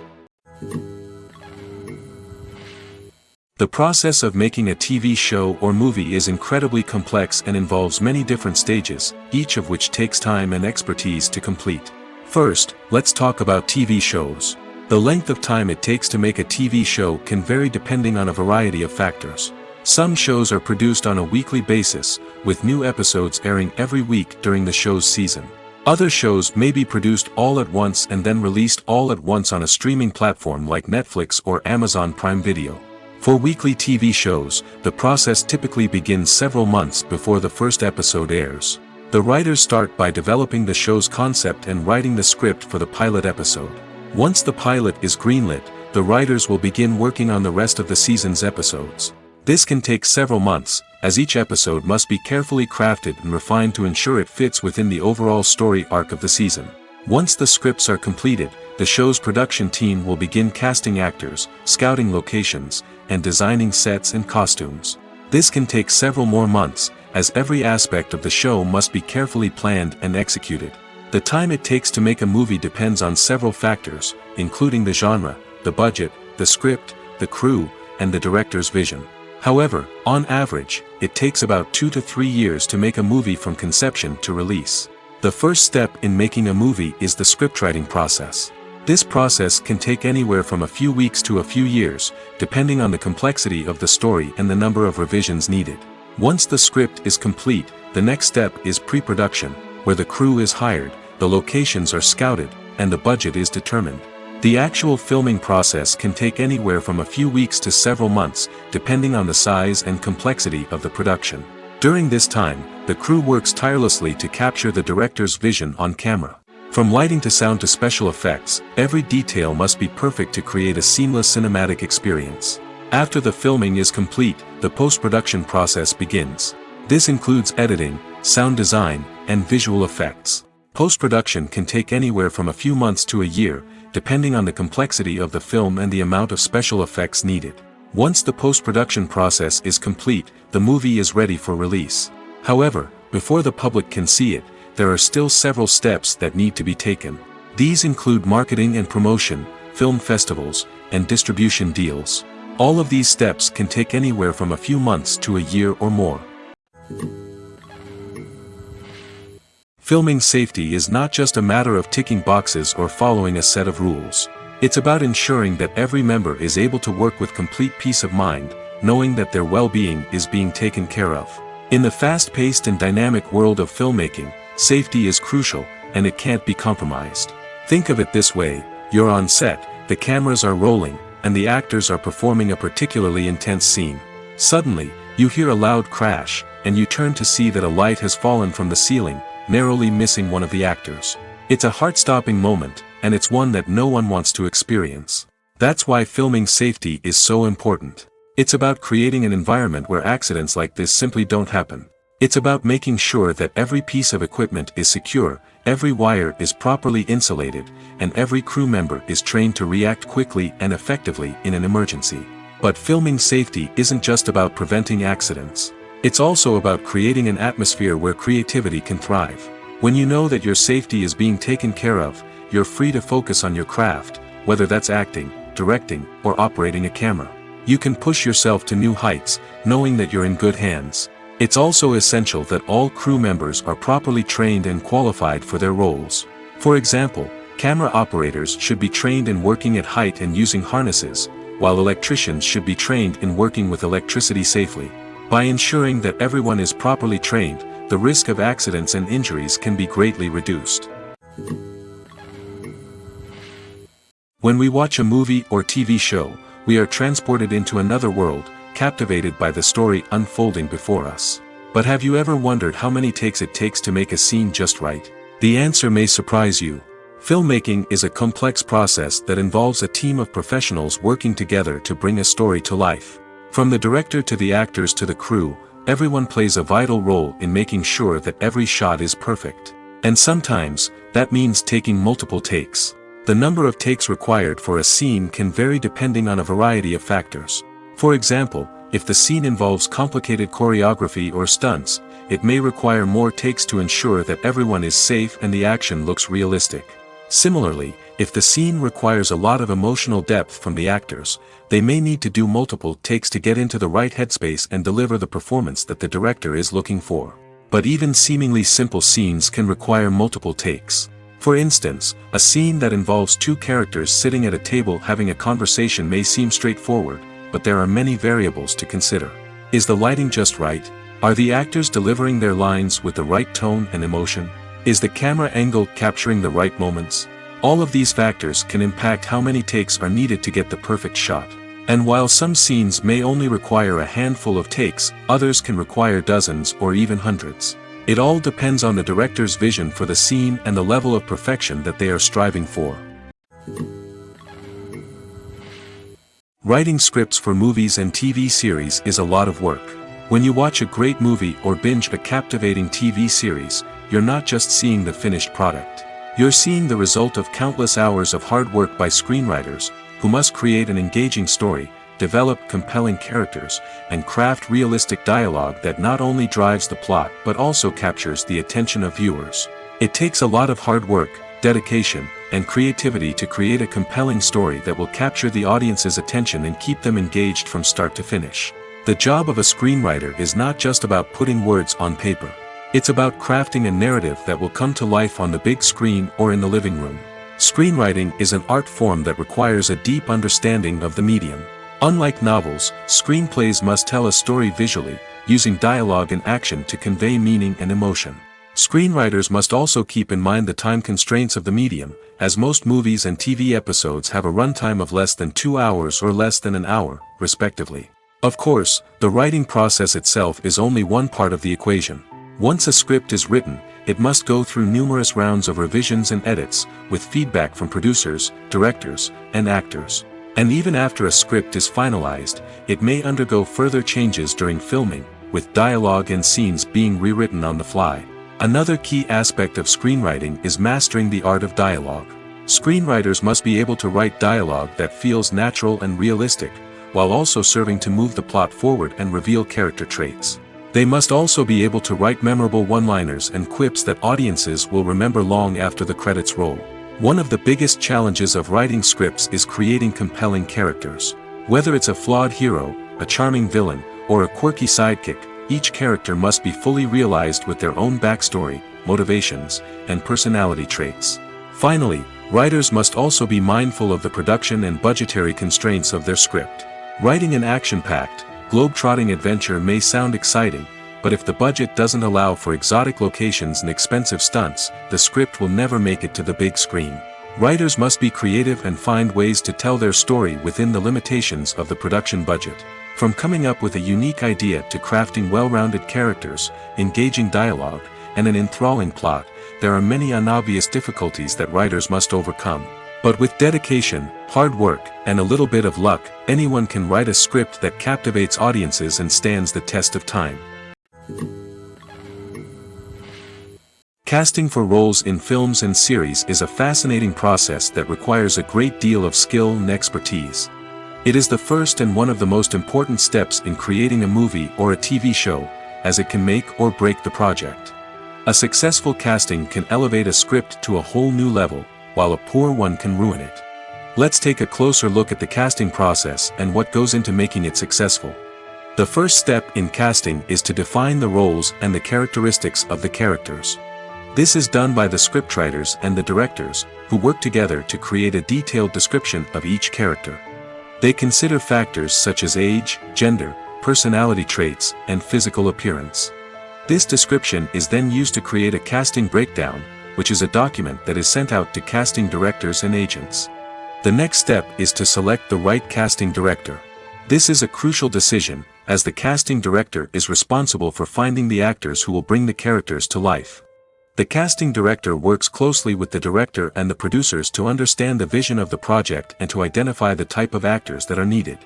The process of making a TV show or movie is incredibly complex and involves many different stages, each of which takes time and expertise to complete. First, let's talk about TV shows. The length of time it takes to make a TV show can vary depending on a variety of factors. Some shows are produced on a weekly basis, with new episodes airing every week during the show's season. Other shows may be produced all at once and then released all at once on a streaming platform like Netflix or Amazon Prime Video. For weekly TV shows, the process typically begins several months before the first episode airs. The writers start by developing the show's concept and writing the script for the pilot episode. Once the pilot is greenlit, the writers will begin working on the rest of the season's episodes. This can take several months, as each episode must be carefully crafted and refined to ensure it fits within the overall story arc of the season. Once the scripts are completed, the show's production team will begin casting actors, scouting locations, and designing sets and costumes. This can take several more months, as every aspect of the show must be carefully planned and executed. The time it takes to make a movie depends on several factors, including the genre, the budget, the script, the crew, and the director's vision. However, on average, it takes about 2 to 3 years to make a movie from conception to release. The first step in making a movie is the scriptwriting process. This process can take anywhere from a few weeks to a few years, depending on the complexity of the story and the number of revisions needed. Once the script is complete, the next step is pre-production, where the crew is hired, the locations are scouted, and the budget is determined. The actual filming process can take anywhere from a few weeks to several months, depending on the size and complexity of the production. During this time, the crew works tirelessly to capture the director's vision on camera. From lighting to sound to special effects, every detail must be perfect to create a seamless cinematic experience. After the filming is complete, the post-production process begins. This includes editing, sound design, and visual effects. Post-production can take anywhere from a few months to a year, depending on the complexity of the film and the amount of special effects needed. Once the post-production process is complete, the movie is ready for release. However, before the public can see it, there are still several steps that need to be taken. These include marketing and promotion, film festivals, and distribution deals. All of these steps can take anywhere from a few months to a year or more. Filming safety is not just a matter of ticking boxes or following a set of rules. It's about ensuring that every member is able to work with complete peace of mind, knowing that their well-being is being taken care of. In the fast-paced and dynamic world of filmmaking, safety is crucial, and it can't be compromised. Think of it this way: you're on set, the cameras are rolling, and the actors are performing a particularly intense scene. Suddenly, you hear a loud crash, and you turn to see that a light has fallen from the ceiling, narrowly missing one of the actors. It's a heart-stopping moment, and it's one that no one wants to experience. That's why filming safety is so important. It's about creating an environment where accidents like this simply don't happen. It's about making sure that every piece of equipment is secure, every wire is properly insulated, and every crew member is trained to react quickly and effectively in an emergency. But filming safety isn't just about preventing accidents. It's also about creating an atmosphere where creativity can thrive. When you know that your safety is being taken care of, you're free to focus on your craft, whether that's acting, directing, or operating a camera. You can push yourself to new heights, knowing that you're in good hands. It's also essential that all crew members are properly trained and qualified for their roles. For example, camera operators should be trained in working at height and using harnesses, while electricians should be trained in working with electricity safely. By ensuring that everyone is properly trained, the risk of accidents and injuries can be greatly reduced. When we watch a movie or TV show, we are transported into another world, captivated by the story unfolding before us. But have you ever wondered how many takes it takes to make a scene just right? The answer may surprise you. Filmmaking is a complex process that involves a team of professionals working together to bring a story to life. From the director to the actors to the crew, everyone plays a vital role in making sure that every shot is perfect. And sometimes, that means taking multiple takes. The number of takes required for a scene can vary depending on a variety of factors. For example, if the scene involves complicated choreography or stunts, it may require more takes to ensure that everyone is safe and the action looks realistic. Similarly, if the scene requires a lot of emotional depth from the actors, they may need to do multiple takes to get into the right headspace and deliver the performance that the director is looking for. But even seemingly simple scenes can require multiple takes. For instance, a scene that involves two characters sitting at a table having a conversation may seem straightforward, but there are many variables to consider. Is the lighting just right? Are the actors delivering their lines with the right tone and emotion? Is the camera angle capturing the right moments? All of these factors can impact how many takes are needed to get the perfect shot. And while some scenes may only require a handful of takes, others can require dozens or even hundreds. It all depends on the director's vision for the scene and the level of perfection that they are striving for. Writing scripts for movies and TV series is a lot of work. When you watch a great movie or binge a captivating TV series, you're not just seeing the finished product. You're seeing the result of countless hours of hard work by screenwriters, who must create an engaging story, develop compelling characters, and craft realistic dialogue that not only drives the plot but also captures the attention of viewers. It takes a lot of hard work, dedication, and creativity to create a compelling story that will capture the audience's attention and keep them engaged from start to finish. The job of a screenwriter is not just about putting words on paper. It's about crafting a narrative that will come to life on the big screen or in the living room. Screenwriting is an art form that requires a deep understanding of the medium. Unlike novels, screenplays must tell a story visually, using dialogue and action to convey meaning and emotion. Screenwriters must also keep in mind the time constraints of the medium, as most movies and TV episodes have a runtime of less than 2 hours or less than an hour, respectively. Of course, the writing process itself is only one part of the equation. Once a script is written, it must go through numerous rounds of revisions and edits, with feedback from producers, directors, and actors. And even after a script is finalized, it may undergo further changes during filming, with dialogue and scenes being rewritten on the fly. Another key aspect of screenwriting is mastering the art of dialogue. Screenwriters must be able to write dialogue that feels natural and realistic, while also serving to move the plot forward and reveal character traits. They must also be able to write memorable one-liners and quips that audiences will remember long after the credits roll. One of the biggest challenges of writing scripts is creating compelling characters. Whether it's a flawed hero, a charming villain, or a quirky sidekick, each character must be fully realized with their own backstory, motivations, and personality traits. Finally, writers must also be mindful of the production and budgetary constraints of their script. Writing an action-packed, globe-trotting adventure may sound exciting, but if the budget doesn't allow for exotic locations and expensive stunts, the script will never make it to the big screen. Writers must be creative and find ways to tell their story within the limitations of the production budget. From coming up with a unique idea to crafting well-rounded characters, engaging dialogue, and an enthralling plot, there are many unobvious difficulties that writers must overcome. But with dedication, hard work, and a little bit of luck, anyone can write a script that captivates audiences and stands the test of time. Casting for roles in films and series is a fascinating process that requires a great deal of skill and expertise. It is the first and one of the most important steps in creating a movie or a TV show, as it can make or break the project. A successful casting can elevate a script to a whole new level, while a poor one can ruin it. Let's take a closer look at the casting process and what goes into making it successful. The first step in casting is to define the roles and the characteristics of the characters. This is done by the scriptwriters and the directors, who work together to create a detailed description of each character. They consider factors such as age, gender, personality traits, and physical appearance. This description is then used to create a casting breakdown, which is a document that is sent out to casting directors and agents. The next step is to select the right casting director. This is a crucial decision, as the casting director is responsible for finding the actors who will bring the characters to life. The casting director works closely with the director and the producers to understand the vision of the project and to identify the type of actors that are needed.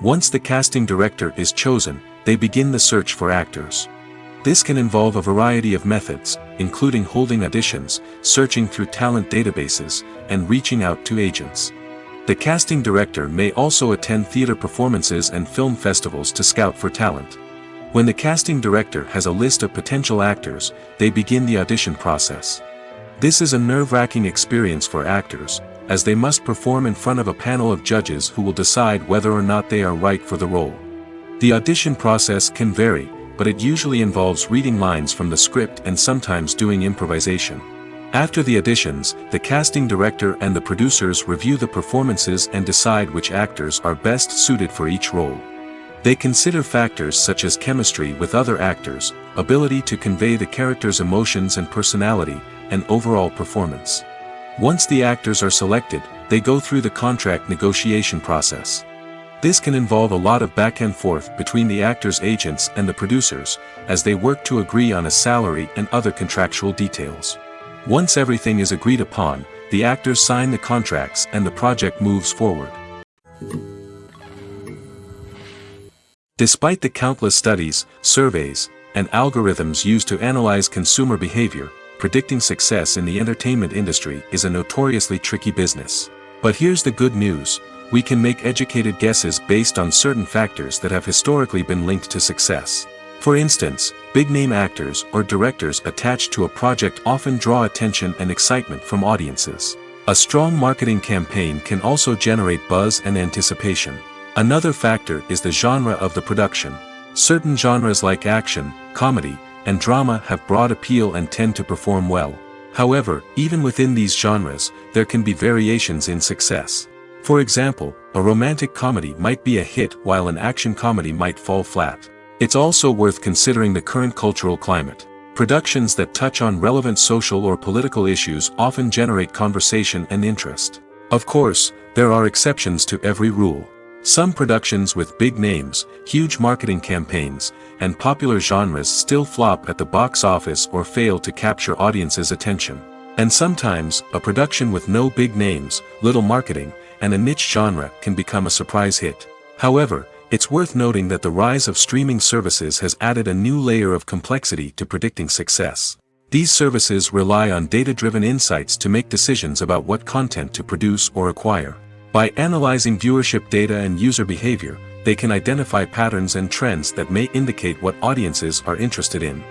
Once the casting director is chosen, they begin the search for actors. This can involve a variety of methods, including holding auditions, searching through talent databases, and reaching out to agents. The casting director may also attend theater performances and film festivals to scout for talent. When the casting director has a list of potential actors, they begin the audition process. This is a nerve-wracking experience for actors, as they must perform in front of a panel of judges who will decide whether or not they are right for the role. The audition process can vary, but it usually involves reading lines from the script and sometimes doing improvisation. After the auditions, the casting director and the producers review the performances and decide which actors are best suited for each role. They consider factors such as chemistry with other actors, ability to convey the character's emotions and personality, and overall performance. Once the actors are selected, they go through the contract negotiation process. This can involve a lot of back and forth between the actors' agents and the producers, as they work to agree on a salary and other contractual details. Once everything is agreed upon, the actors sign the contracts and the project moves forward. Despite the countless studies, surveys, and algorithms used to analyze consumer behavior, predicting success in the entertainment industry is a notoriously tricky business. But here's the good news: we can make educated guesses based on certain factors that have historically been linked to success. For instance, big-name actors or directors attached to a project often draw attention and excitement from audiences. A strong marketing campaign can also generate buzz and anticipation. Another factor is the genre of the production. Certain genres like action, comedy, and drama have broad appeal and tend to perform well. However, even within these genres, there can be variations in success. For example, a romantic comedy might be a hit while an action comedy might fall flat. It's also worth considering the current cultural climate. Productions that touch on relevant social or political issues often generate conversation and interest. Of course, there are exceptions to every rule. Some productions with big names, huge marketing campaigns, and popular genres still flop at the box office or fail to capture audiences' attention. And sometimes, a production with no big names, little marketing, and a niche genre can become a surprise hit. However, it's worth noting that the rise of streaming services has added a new layer of complexity to predicting success. These services rely on data-driven insights to make decisions about what content to produce or acquire. By analyzing viewership data and user behavior, they can identify patterns and trends that may indicate what audiences are interested in.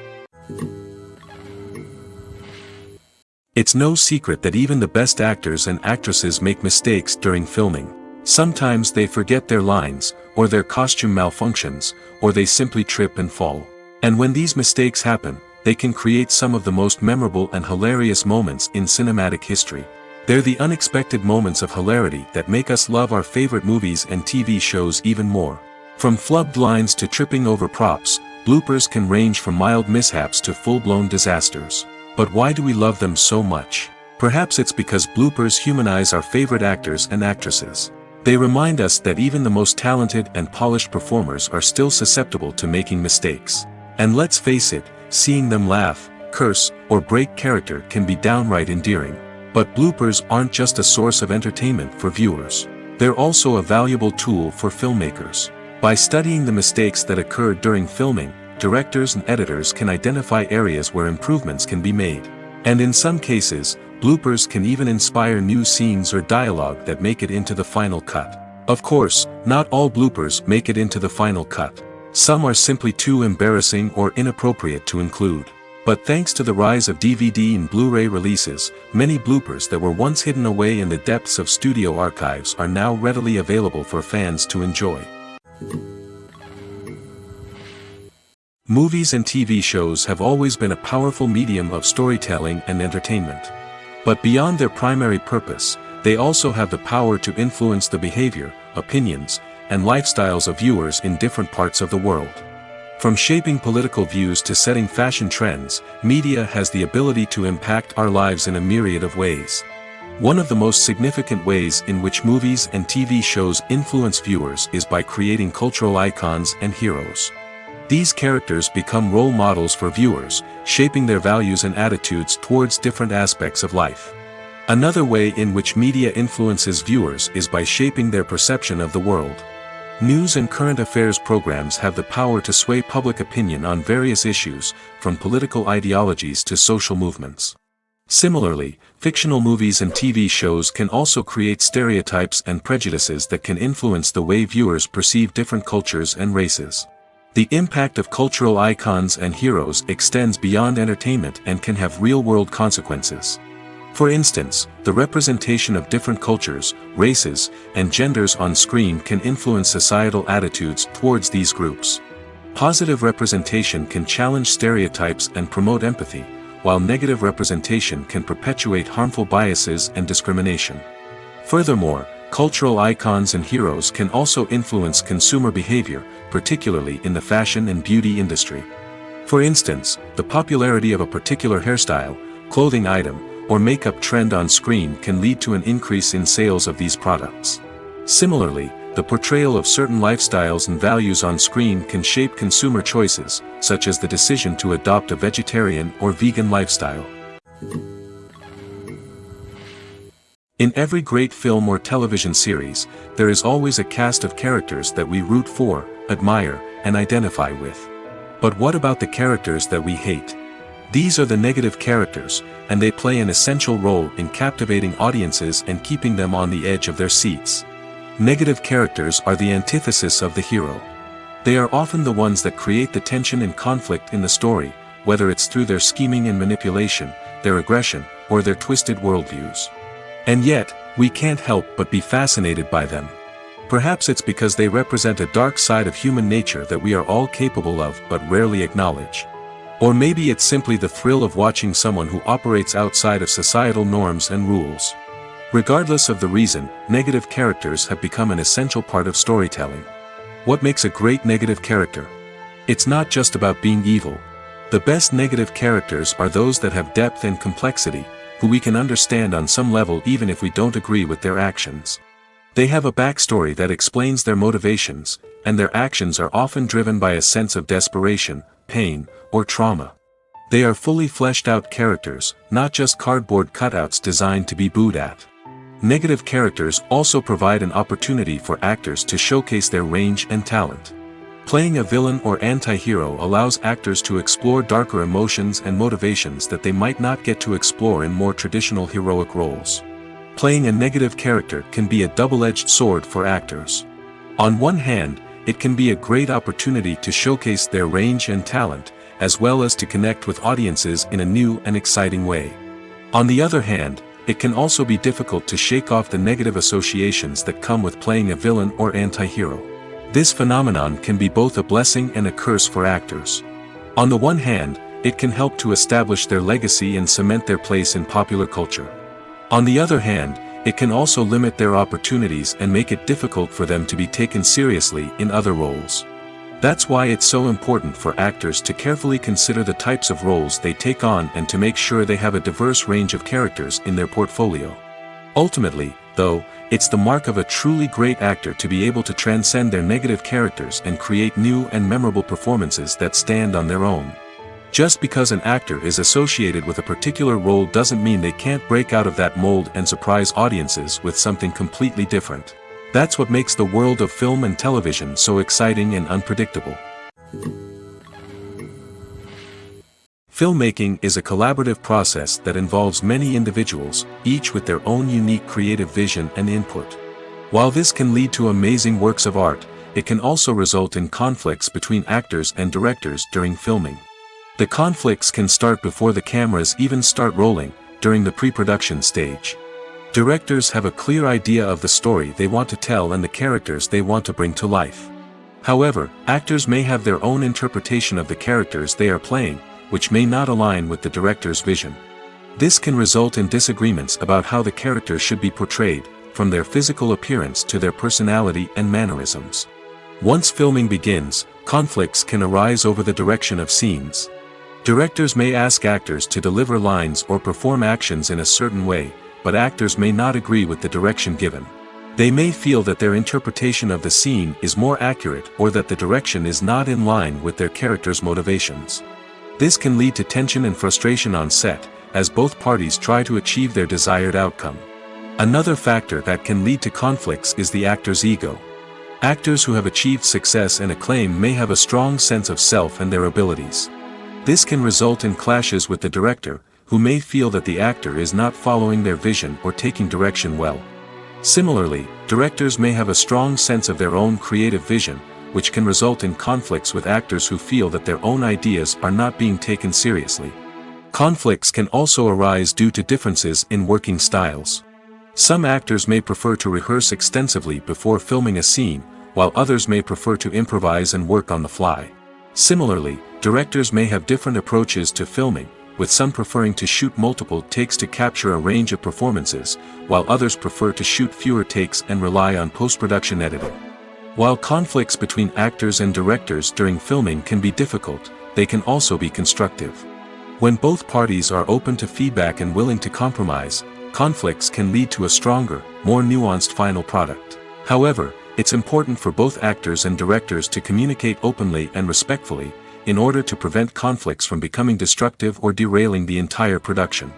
It's no secret that even the best actors and actresses make mistakes during filming. Sometimes they forget their lines, or their costume malfunctions, or they simply trip and fall. And when these mistakes happen, they can create some of the most memorable and hilarious moments in cinematic history. They're the unexpected moments of hilarity that make us love our favorite movies and TV shows even more. From flubbed lines to tripping over props, bloopers can range from mild mishaps to full-blown disasters. But why do we love them so much? Perhaps it's because bloopers humanize our favorite actors and actresses. They remind us that even the most talented and polished performers are still susceptible to making mistakes. And let's face it, seeing them laugh, curse, or break character can be downright endearing. But bloopers aren't just a source of entertainment for viewers. They're also a valuable tool for filmmakers. By studying the mistakes that occurred during filming, directors and editors can identify areas where improvements can be made. And in some cases, bloopers can even inspire new scenes or dialogue that make it into the final cut. Of course, not all bloopers make it into the final cut. Some are simply too embarrassing or inappropriate to include. But thanks to the rise of DVD and Blu-ray releases, many bloopers that were once hidden away in the depths of studio archives are now readily available for fans to enjoy. Movies and TV shows have always been a powerful medium of storytelling and entertainment. But beyond their primary purpose, they also have the power to influence the behavior, opinions, and lifestyles of viewers in different parts of the world. From shaping political views to setting fashion trends, media has the ability to impact our lives in a myriad of ways. One of the most significant ways in which movies and TV shows influence viewers is by creating cultural icons and heroes. These characters become role models for viewers, shaping their values and attitudes towards different aspects of life. Another way in which media influences viewers is by shaping their perception of the world. News and current affairs programs have the power to sway public opinion on various issues, from political ideologies to social movements. Similarly, fictional movies and TV shows can also create stereotypes and prejudices that can influence the way viewers perceive different cultures and races. The impact of cultural icons and heroes extends beyond entertainment and can have real-world consequences. For instance, the representation of different cultures, races, and genders on screen can influence societal attitudes towards these groups. Positive representation can challenge stereotypes and promote empathy, while negative representation can perpetuate harmful biases and discrimination. Furthermore, cultural icons and heroes can also influence consumer behavior, particularly in the fashion and beauty industry. For instance, the popularity of a particular hairstyle, clothing item, or makeup trend on screen can lead to an increase in sales of these products. Similarly, the portrayal of certain lifestyles and values on screen can shape consumer choices, such as the decision to adopt a vegetarian or vegan lifestyle. In every great film or television series, there is always a cast of characters that we root for, admire, and identify with. But what about the characters that we hate? These are the negative characters, and they play an essential role in captivating audiences and keeping them on the edge of their seats. Negative characters are the antithesis of the hero. They are often the ones that create the tension and conflict in the story, whether it's through their scheming and manipulation, their aggression, or their twisted worldviews. And yet, we can't help but be fascinated by them. Perhaps it's because they represent a dark side of human nature that we are all capable of but rarely acknowledge. Or maybe it's simply the thrill of watching someone who operates outside of societal norms and rules. Regardless of the reason, negative characters have become an essential part of storytelling. What makes a great negative character? It's not just about being evil. The best negative characters are those that have depth and complexity, who we can understand on some level even if we don't agree with their actions. They have a backstory that explains their motivations, and their actions are often driven by a sense of desperation, pain, or trauma. They are fully fleshed out characters, not just cardboard cutouts designed to be booed at. Negative characters also provide an opportunity for actors to showcase their range and talent. Playing a villain or anti-hero allows actors to explore darker emotions and motivations that they might not get to explore in more traditional heroic roles. Playing a negative character can be a double-edged sword for actors. On one hand, it can be a great opportunity to showcase their range and talent, as well as to connect with audiences in a new and exciting way. On the other hand, it can also be difficult to shake off the negative associations that come with playing a villain or anti-hero. This phenomenon can be both a blessing and a curse for actors. On the one hand, it can help to establish their legacy and cement their place in popular culture. On the other hand, it can also limit their opportunities and make it difficult for them to be taken seriously in other roles. That's why it's so important for actors to carefully consider the types of roles they take on and to make sure they have a diverse range of characters in their portfolio. Ultimately, though, it's the mark of a truly great actor to be able to transcend their negative characters and create new and memorable performances that stand on their own. Just because an actor is associated with a particular role doesn't mean they can't break out of that mold and surprise audiences with something completely different. That's what makes the world of film and television so exciting and unpredictable. Filmmaking is a collaborative process that involves many individuals, each with their own unique creative vision and input. While this can lead to amazing works of art, it can also result in conflicts between actors and directors during filming. The conflicts can start before the cameras even start rolling, during the pre-production stage. Directors have a clear idea of the story they want to tell and the characters they want to bring to life. However, actors may have their own interpretation of the characters they are playing, which may not align with the director's vision. This can result in disagreements about how the characters should be portrayed, from their physical appearance to their personality and mannerisms. Once filming begins, conflicts can arise over the direction of scenes. Directors may ask actors to deliver lines or perform actions in a certain way, but actors may not agree with the direction given. They may feel that their interpretation of the scene is more accurate or that the direction is not in line with their character's motivations. This can lead to tension and frustration on set, as both parties try to achieve their desired outcome. Another factor that can lead to conflicts is the actor's ego. Actors who have achieved success and acclaim may have a strong sense of self and their abilities. This can result in clashes with the director, who may feel that the actor is not following their vision or taking direction well. Similarly, directors may have a strong sense of their own creative vision, which can result in conflicts with actors who feel that their own ideas are not being taken seriously. Conflicts can also arise due to differences in working styles. Some actors may prefer to rehearse extensively before filming a scene, while others may prefer to improvise and work on the fly. Similarly, directors may have different approaches to filming, with some preferring to shoot multiple takes to capture a range of performances, while others prefer to shoot fewer takes and rely on post-production editing. While conflicts between actors and directors during filming can be difficult, they can also be constructive. When both parties are open to feedback and willing to compromise, conflicts can lead to a stronger, more nuanced final product. However, it's important for both actors and directors to communicate openly and respectfully, in order to prevent conflicts from becoming destructive or derailing the entire production.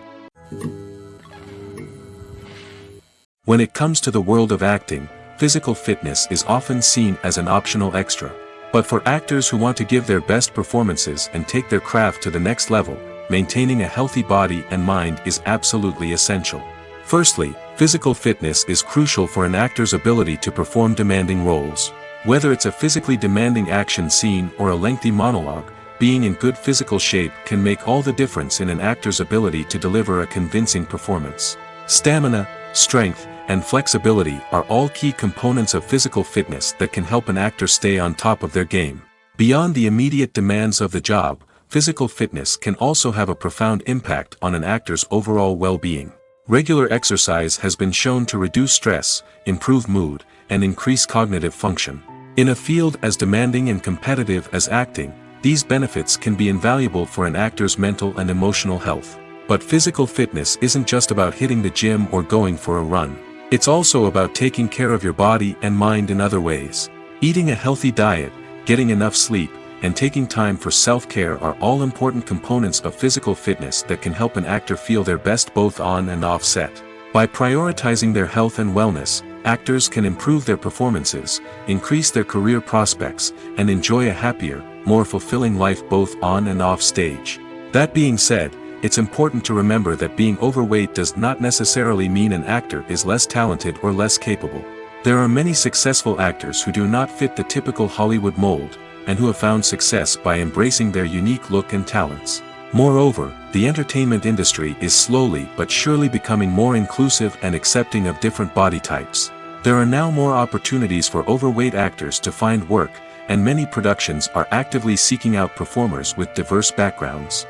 When it comes to the world of acting, physical fitness is often seen as an optional extra. But for actors who want to give their best performances and take their craft to the next level, maintaining a healthy body and mind is absolutely essential. Firstly, physical fitness is crucial for an actor's ability to perform demanding roles. Whether it's a physically demanding action scene or a lengthy monologue, being in good physical shape can make all the difference in an actor's ability to deliver a convincing performance. Stamina, strength, and flexibility are all key components of physical fitness that can help an actor stay on top of their game. Beyond the immediate demands of the job, physical fitness can also have a profound impact on an actor's overall well-being. Regular exercise has been shown to reduce stress, improve mood, and increase cognitive function. In a field as demanding and competitive as acting, these benefits can be invaluable for an actor's mental and emotional health. But physical fitness isn't just about hitting the gym or going for a run. It's also about taking care of your body and mind in other ways. Eating a healthy diet, getting enough sleep, and taking time for self-care are all important components of physical fitness that can help an actor feel their best both on and off set. By prioritizing their health and wellness, actors can improve their performances, increase their career prospects, and enjoy a happier, more fulfilling life both on and off stage. That being said, it's important to remember that being overweight does not necessarily mean an actor is less talented or less capable. There are many successful actors who do not fit the typical Hollywood mold, and who have found success by embracing their unique look and talents. Moreover, the entertainment industry is slowly but surely becoming more inclusive and accepting of different body types. There are now more opportunities for overweight actors to find work, and many productions are actively seeking out performers with diverse backgrounds.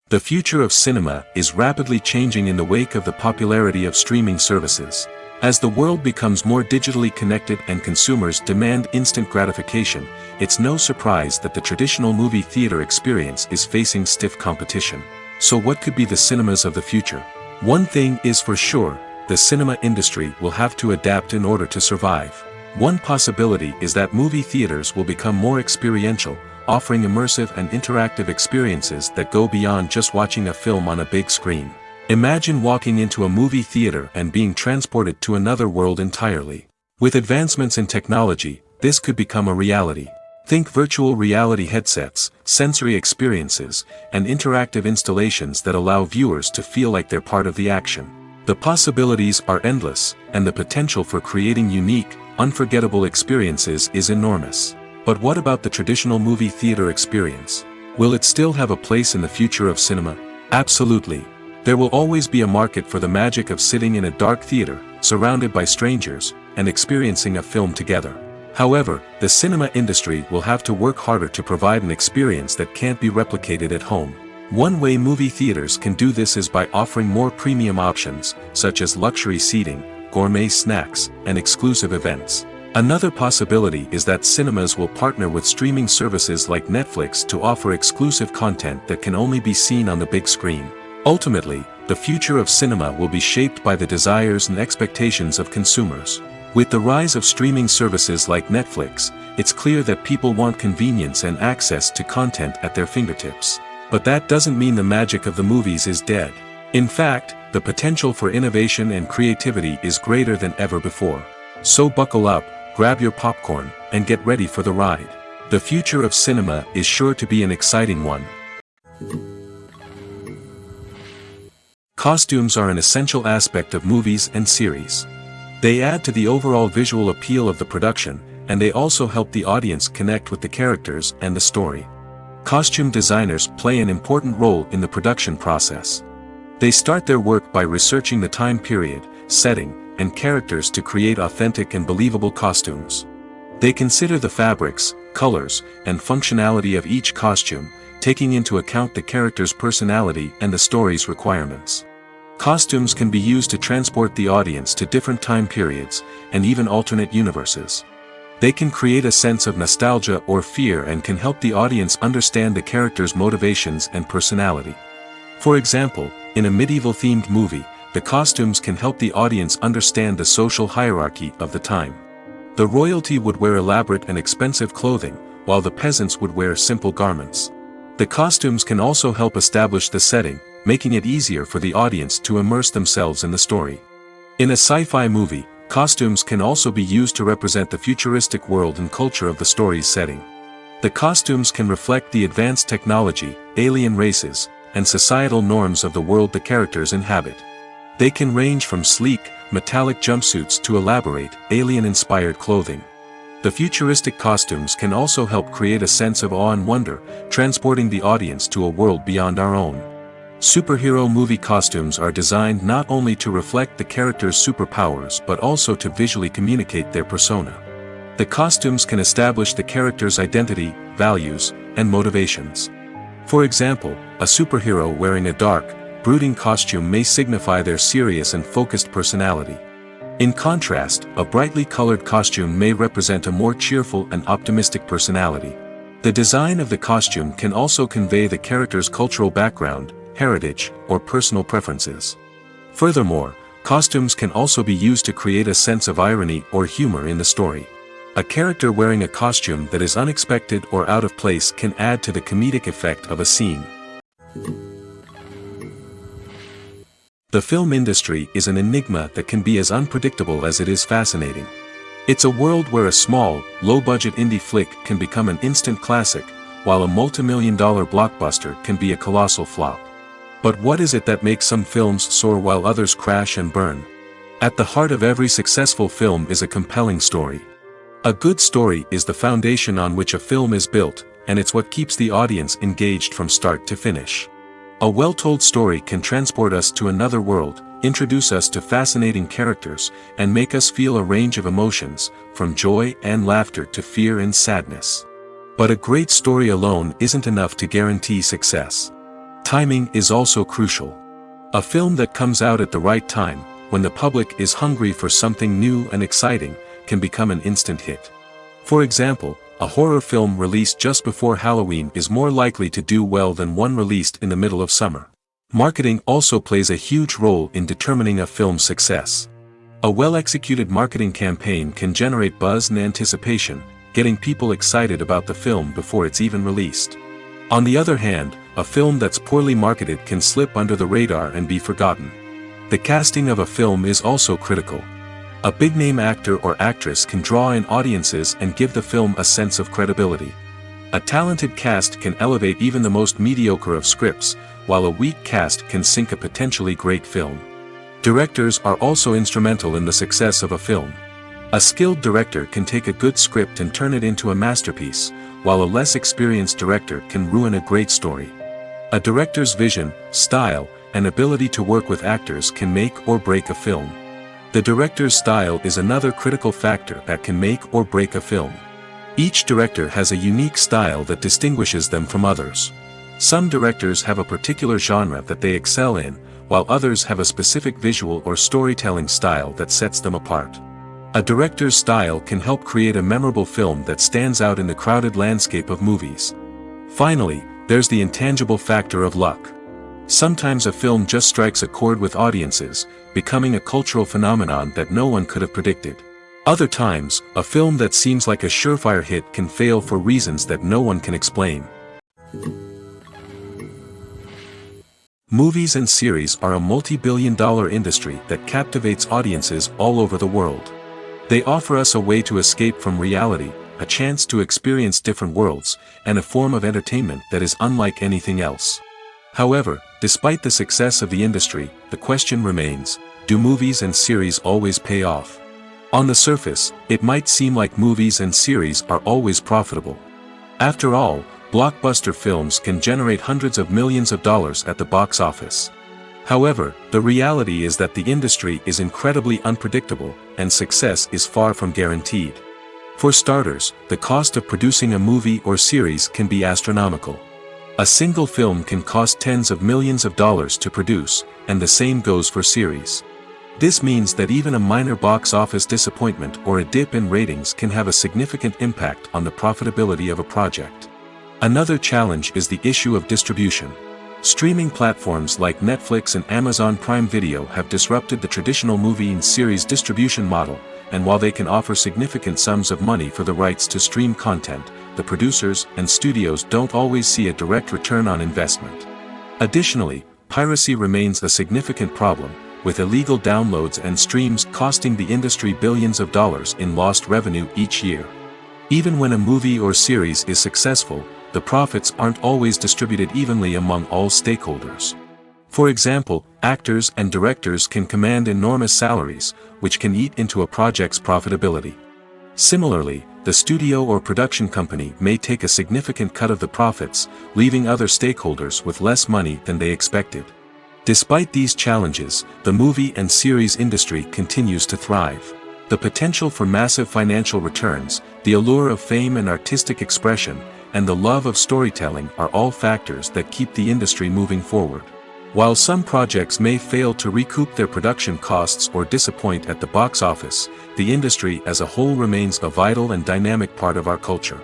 The future of cinema is rapidly changing in the wake of the popularity of streaming services. As the world becomes more digitally connected and consumers demand instant gratification, it's no surprise that the traditional movie theater experience is facing stiff competition. So what could be the cinemas of the future? One thing is for sure, the cinema industry will have to adapt in order to survive. One possibility is that movie theaters will become more experiential, offering immersive and interactive experiences that go beyond just watching a film on a big screen. Imagine walking into a movie theater and being transported to another world entirely. With advancements in technology, this could become a reality. Think virtual reality headsets, sensory experiences, and interactive installations that allow viewers to feel like they're part of the action. The possibilities are endless, and the potential for creating unique, unforgettable experiences is enormous. But what about the traditional movie theater experience? Will it still have a place in the future of cinema? Absolutely. There will always be a market for the magic of sitting in a dark theater, surrounded by strangers, and experiencing a film together. However, the cinema industry will have to work harder to provide an experience that can't be replicated at home. One way movie theaters can do this is by offering more premium options, such as luxury seating, gourmet snacks, and exclusive events. Another possibility is that cinemas will partner with streaming services like Netflix to offer exclusive content that can only be seen on the big screen. Ultimately, the future of cinema will be shaped by the desires and expectations of consumers. With the rise of streaming services like Netflix, it's clear that people want convenience and access to content at their fingertips. But that doesn't mean the magic of the movies is dead. In fact, the potential for innovation and creativity is greater than ever before. So buckle up, grab your popcorn, and get ready for the ride. The future of cinema is sure to be an exciting one. Costumes are an essential aspect of movies and series. They add to the overall visual appeal of the production, and they also help the audience connect with the characters and the story. Costume designers play an important role in the production process. They start their work by researching the time period, setting, and characters to create authentic and believable costumes. They consider the fabrics, colors, and functionality of each costume, taking into account the character's personality and the story's requirements. Costumes can be used to transport the audience to different time periods, and even alternate universes. They can create a sense of nostalgia or fear and can help the audience understand the character's motivations and personality. For example, in a medieval-themed movie, the costumes can help the audience understand the social hierarchy of the time. The royalty would wear elaborate and expensive clothing, while the peasants would wear simple garments. The costumes can also help establish the setting, making it easier for the audience to immerse themselves in the story. In a sci-fi movie, costumes can also be used to represent the futuristic world and culture of the story's setting. The costumes can reflect the advanced technology, alien races, and societal norms of the world the characters inhabit. They can range from sleek, metallic jumpsuits to elaborate, alien-inspired clothing. The futuristic costumes can also help create a sense of awe and wonder, transporting the audience to a world beyond our own. Superhero movie costumes are designed not only to reflect the character's superpowers but also to visually communicate their persona. The costumes can establish the character's identity, values, and motivations. For example, a superhero wearing a dark, brooding costume may signify their serious and focused personality. In contrast, a brightly colored costume may represent a more cheerful and optimistic personality. The design of the costume can also convey the character's cultural background, heritage, or personal preferences. Furthermore, costumes can also be used to create a sense of irony or humor in the story. A character wearing a costume that is unexpected or out of place can add to the comedic effect of a scene. The film industry is an enigma that can be as unpredictable as it is fascinating. It's a world where a small, low-budget indie flick can become an instant classic, while a multi-million-dollar blockbuster can be a colossal flop. But what is it that makes some films soar while others crash and burn? At the heart of every successful film is a compelling story. A good story is the foundation on which a film is built, and it's what keeps the audience engaged from start to finish. A well-told story can transport us to another world, introduce us to fascinating characters, and make us feel a range of emotions, from joy and laughter to fear and sadness. But a great story alone isn't enough to guarantee success. Timing is also crucial. A film that comes out at the right time, when the public is hungry for something new and exciting, can become an instant hit. For example, a horror film released just before Halloween is more likely to do well than one released in the middle of summer. Marketing also plays a huge role in determining a film's success. A well-executed marketing campaign can generate buzz and anticipation, getting people excited about the film before it's even released. On the other hand, a film that's poorly marketed can slip under the radar and be forgotten. The casting of a film is also critical. A big-name actor or actress can draw in audiences and give the film a sense of credibility. A talented cast can elevate even the most mediocre of scripts, while a weak cast can sink a potentially great film. Directors are also instrumental in the success of a film. A skilled director can take a good script and turn it into a masterpiece, while a less experienced director can ruin a great story. A director's vision, style, and ability to work with actors can make or break a film. The director's style is another critical factor that can make or break a film. Each director has a unique style that distinguishes them from others. Some directors have a particular genre that they excel in, while others have a specific visual or storytelling style that sets them apart. A director's style can help create a memorable film that stands out in the crowded landscape of movies. Finally, there's the intangible factor of luck. Sometimes a film just strikes a chord with audiences, becoming a cultural phenomenon that no one could have predicted. Other times, a film that seems like a surefire hit can fail for reasons that no one can explain. Movies and series are a multi-billion-dollar industry that captivates audiences all over the world. They offer us a way to escape from reality, a chance to experience different worlds, and a form of entertainment that is unlike anything else. However, despite the success of the industry, the question remains, do movies and series always pay off? On the surface, it might seem like movies and series are always profitable. After all, blockbuster films can generate hundreds of millions of dollars at the box office. However, the reality is that the industry is incredibly unpredictable, and success is far from guaranteed. For starters, the cost of producing a movie or series can be astronomical. A single film can cost tens of millions of dollars to produce, and the same goes for series. This means that even a minor box office disappointment or a dip in ratings can have a significant impact on the profitability of a project. Another challenge is the issue of distribution. Streaming platforms like Netflix and Amazon Prime Video have disrupted the traditional movie and series distribution model, and while they can offer significant sums of money for the rights to stream content, the producers and studios don't always see a direct return on investment. Additionally, piracy remains a significant problem, with illegal downloads and streams costing the industry billions of dollars in lost revenue each year. Even when a movie or series is successful, the profits aren't always distributed evenly among all stakeholders. For example, actors and directors can command enormous salaries, which can eat into a project's profitability. Similarly, the studio or production company may take a significant cut of the profits, leaving other stakeholders with less money than they expected. Despite these challenges, the movie and series industry continues to thrive. The potential for massive financial returns, the allure of fame and artistic expression, and the love of storytelling are all factors that keep the industry moving forward. While some projects may fail to recoup their production costs or disappoint at the box office, the industry as a whole remains a vital and dynamic part of our culture.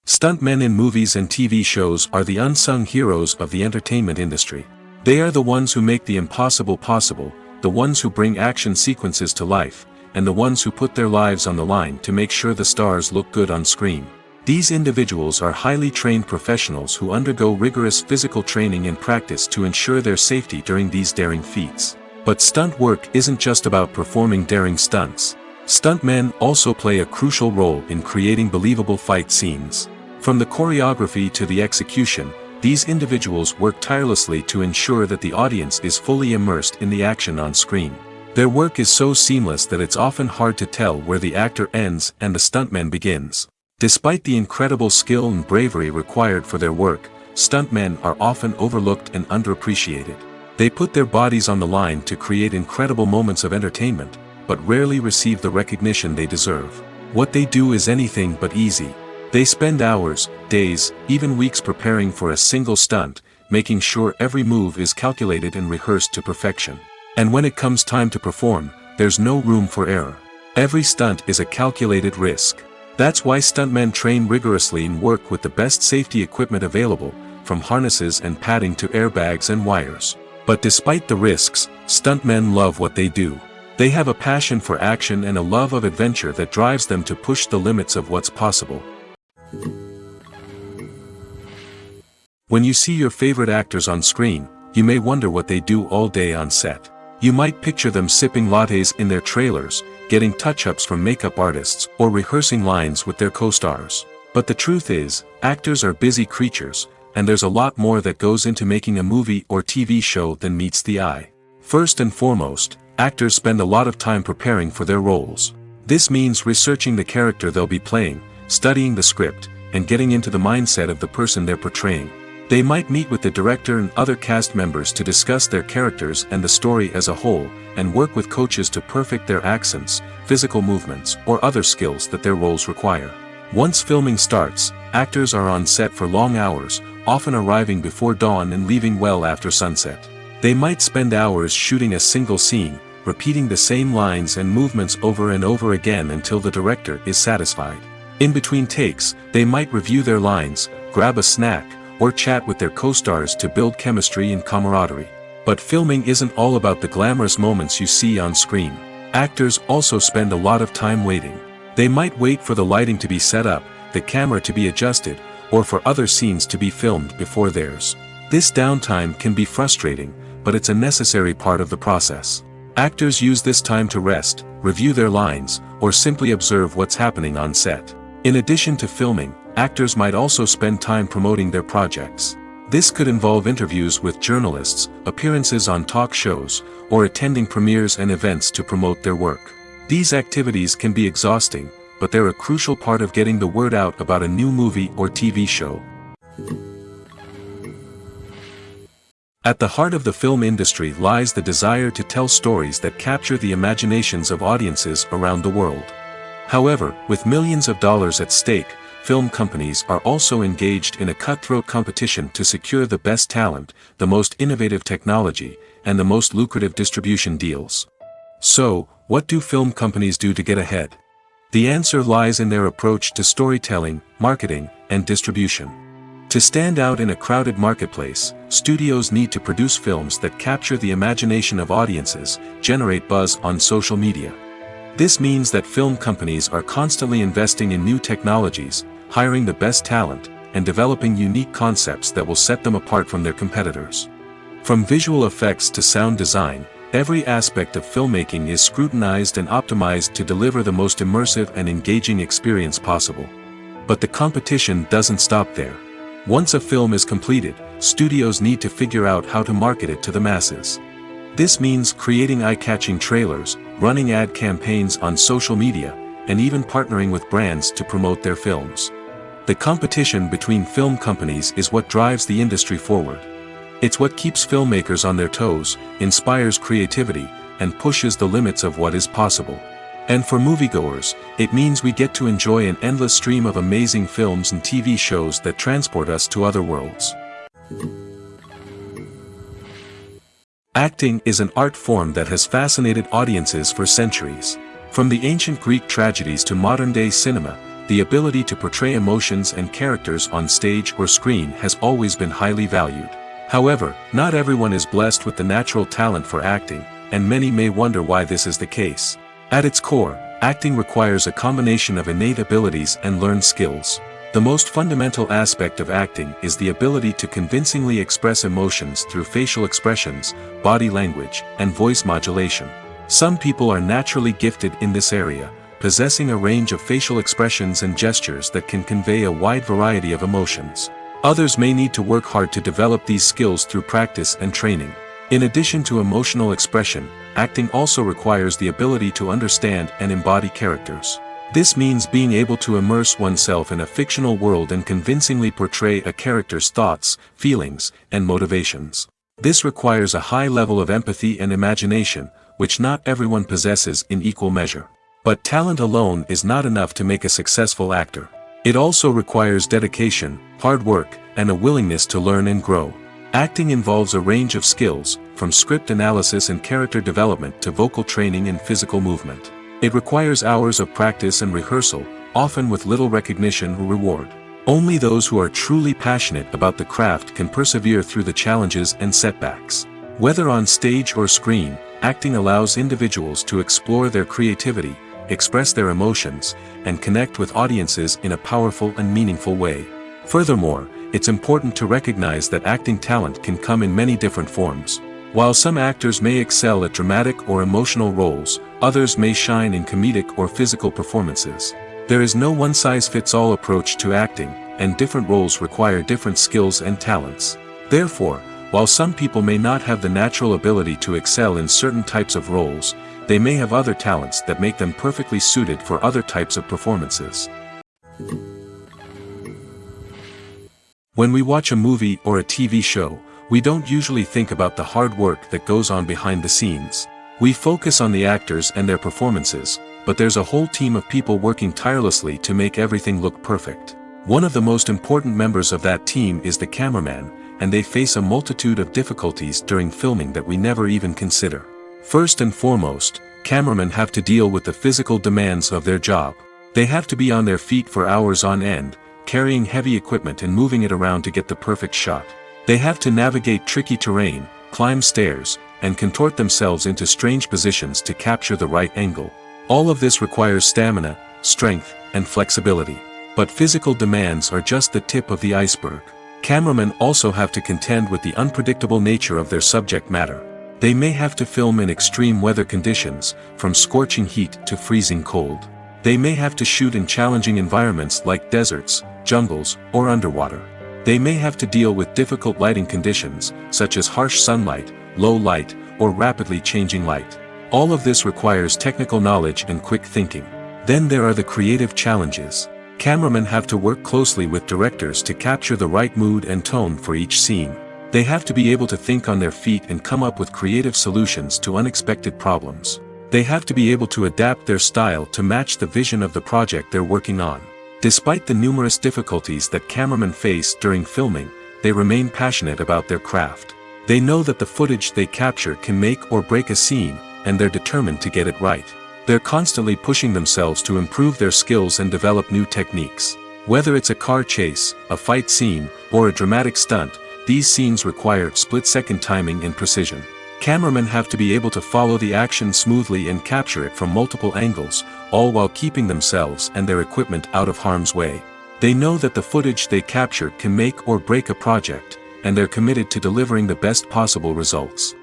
Stuntmen in movies and TV shows are the unsung heroes of the entertainment industry. They are the ones who make the impossible possible, the ones who bring action sequences to life, and the ones who put their lives on the line to make sure the stars look good on screen. These individuals are highly trained professionals who undergo rigorous physical training and practice to ensure their safety during these daring feats. But stunt work isn't just about performing daring stunts. Stuntmen also play a crucial role in creating believable fight scenes. From the choreography to the execution, these individuals work tirelessly to ensure that the audience is fully immersed in the action on screen. Their work is so seamless that it's often hard to tell where the actor ends and the stuntman begins. Despite the incredible skill and bravery required for their work, stuntmen are often overlooked and underappreciated. They put their bodies on the line to create incredible moments of entertainment, but rarely receive the recognition they deserve. What they do is anything but easy. They spend hours, days, even weeks preparing for a single stunt, making sure every move is calculated and rehearsed to perfection. And when it comes time to perform, there's no room for error. Every stunt is a calculated risk. That's why stuntmen train rigorously and work with the best safety equipment available, from harnesses and padding to airbags and wires. But despite the risks, stuntmen love what they do. They have a passion for action and a love of adventure that drives them to push the limits of what's possible. When you see your favorite actors on screen, you may wonder what they do all day on set. You might picture them sipping lattes in their trailers, getting touch-ups from makeup artists, or rehearsing lines with their co-stars. But the truth is, actors are busy creatures, and there's a lot more that goes into making a movie or TV show than meets the eye. First and foremost, actors spend a lot of time preparing for their roles. This means researching the character they'll be playing, studying the script, and getting into the mindset of the person they're portraying. They might meet with the director and other cast members to discuss their characters and the story as a whole, and work with coaches to perfect their accents, physical movements, or other skills that their roles require. Once filming starts, actors are on set for long hours, often arriving before dawn and leaving well after sunset. They might spend hours shooting a single scene, repeating the same lines and movements over and over again until the director is satisfied. In between takes, they might review their lines, grab a snack, or chat with their co-stars to build chemistry and camaraderie. But filming isn't all about the glamorous moments you see on screen. Actors also spend a lot of time waiting. They might wait for the lighting to be set up, the camera to be adjusted, or for other scenes to be filmed before theirs. This downtime can be frustrating, but it's a necessary part of the process. Actors use this time to rest, review their lines, or simply observe what's happening on set. In addition to filming, actors might also spend time promoting their projects. This could involve interviews with journalists, appearances on talk shows, or attending premieres and events to promote their work. These activities can be exhausting, but they're a crucial part of getting the word out about a new movie or TV show. At the heart of the film industry lies the desire to tell stories that capture the imaginations of audiences around the world. However, with millions of dollars at stake, film companies are also engaged in a cutthroat competition to secure the best talent, the most innovative technology, and the most lucrative distribution deals. So, what do film companies do to get ahead? The answer lies in their approach to storytelling, marketing, and distribution. To stand out in a crowded marketplace, studios need to produce films that capture the imagination of audiences, generate buzz on social media. This means that film companies are constantly investing in new technologies, hiring the best talent, and developing unique concepts that will set them apart from their competitors. From visual effects to sound design, every aspect of filmmaking is scrutinized and optimized to deliver the most immersive and engaging experience possible. But the competition doesn't stop there. Once a film is completed, studios need to figure out how to market it to the masses. This means creating eye-catching trailers, running ad campaigns on social media, and even partnering with brands to promote their films. The competition between film companies is what drives the industry forward. It's what keeps filmmakers on their toes, inspires creativity, and pushes the limits of what is possible. And for moviegoers, it means we get to enjoy an endless stream of amazing films and TV shows that transport us to other worlds. Acting is an art form that has fascinated audiences for centuries. From the ancient Greek tragedies to modern-day cinema, the ability to portray emotions and characters on stage or screen has always been highly valued. However, not everyone is blessed with the natural talent for acting, and many may wonder why this is the case. At its core, acting requires a combination of innate abilities and learned skills. The most fundamental aspect of acting is the ability to convincingly express emotions through facial expressions, body language, and voice modulation. Some people are naturally gifted in this area, possessing a range of facial expressions and gestures that can convey a wide variety of emotions. Others may need to work hard to develop these skills through practice and training. In addition to emotional expression, acting also requires the ability to understand and embody characters. This means being able to immerse oneself in a fictional world and convincingly portray a character's thoughts, feelings, and motivations. This requires a high level of empathy and imagination, which not everyone possesses in equal measure. But talent alone is not enough to make a successful actor. It also requires dedication, hard work, and a willingness to learn and grow. Acting involves a range of skills, from script analysis and character development to vocal training and physical movement. It requires hours of practice and rehearsal, often with little recognition or reward. Only those who are truly passionate about the craft can persevere through the challenges and setbacks. Whether on stage or screen, acting allows individuals to explore their creativity, express their emotions, and connect with audiences in a powerful and meaningful way. Furthermore, it's important to recognize that acting talent can come in many different forms. While some actors may excel at dramatic or emotional roles, others may shine in comedic or physical performances. There is no one-size-fits-all approach to acting, and different roles require different skills and talents. Therefore, while some people may not have the natural ability to excel in certain types of roles, they may have other talents that make them perfectly suited for other types of performances. When we watch a movie or a TV show, we don't usually think about the hard work that goes on behind the scenes. We focus on the actors and their performances, but there's a whole team of people working tirelessly to make everything look perfect. One of the most important members of that team is the cameraman, and they face a multitude of difficulties during filming that we never even consider. First and foremost, cameramen have to deal with the physical demands of their job. They have to be on their feet for hours on end, carrying heavy equipment and moving it around to get the perfect shot. They have to navigate tricky terrain, climb stairs, and contort themselves into strange positions to capture the right angle. All of this requires stamina, strength, and flexibility. But physical demands are just the tip of the iceberg. Cameramen also have to contend with the unpredictable nature of their subject matter. They may have to film in extreme weather conditions, from scorching heat to freezing cold. They may have to shoot in challenging environments like deserts, jungles, or underwater. They may have to deal with difficult lighting conditions, such as harsh sunlight, low light, or rapidly changing light. All of this requires technical knowledge and quick thinking. Then there are the creative challenges. Cameramen have to work closely with directors to capture the right mood and tone for each scene. They have to be able to think on their feet and come up with creative solutions to unexpected problems. They have to be able to adapt their style to match the vision of the project they're working on. Despite the numerous difficulties that cameramen face during filming, they remain passionate about their craft. They know that the footage they capture can make or break a scene, and they're determined to get it right. They're constantly pushing themselves to improve their skills and develop new techniques. Whether it's a car chase, a fight scene, or a dramatic stunt, these scenes require split-second timing and precision. Cameramen have to be able to follow the action smoothly and capture it from multiple angles, all while keeping themselves and their equipment out of harm's way. They know that the footage they capture can make or break a project, and they're committed to delivering the best possible results.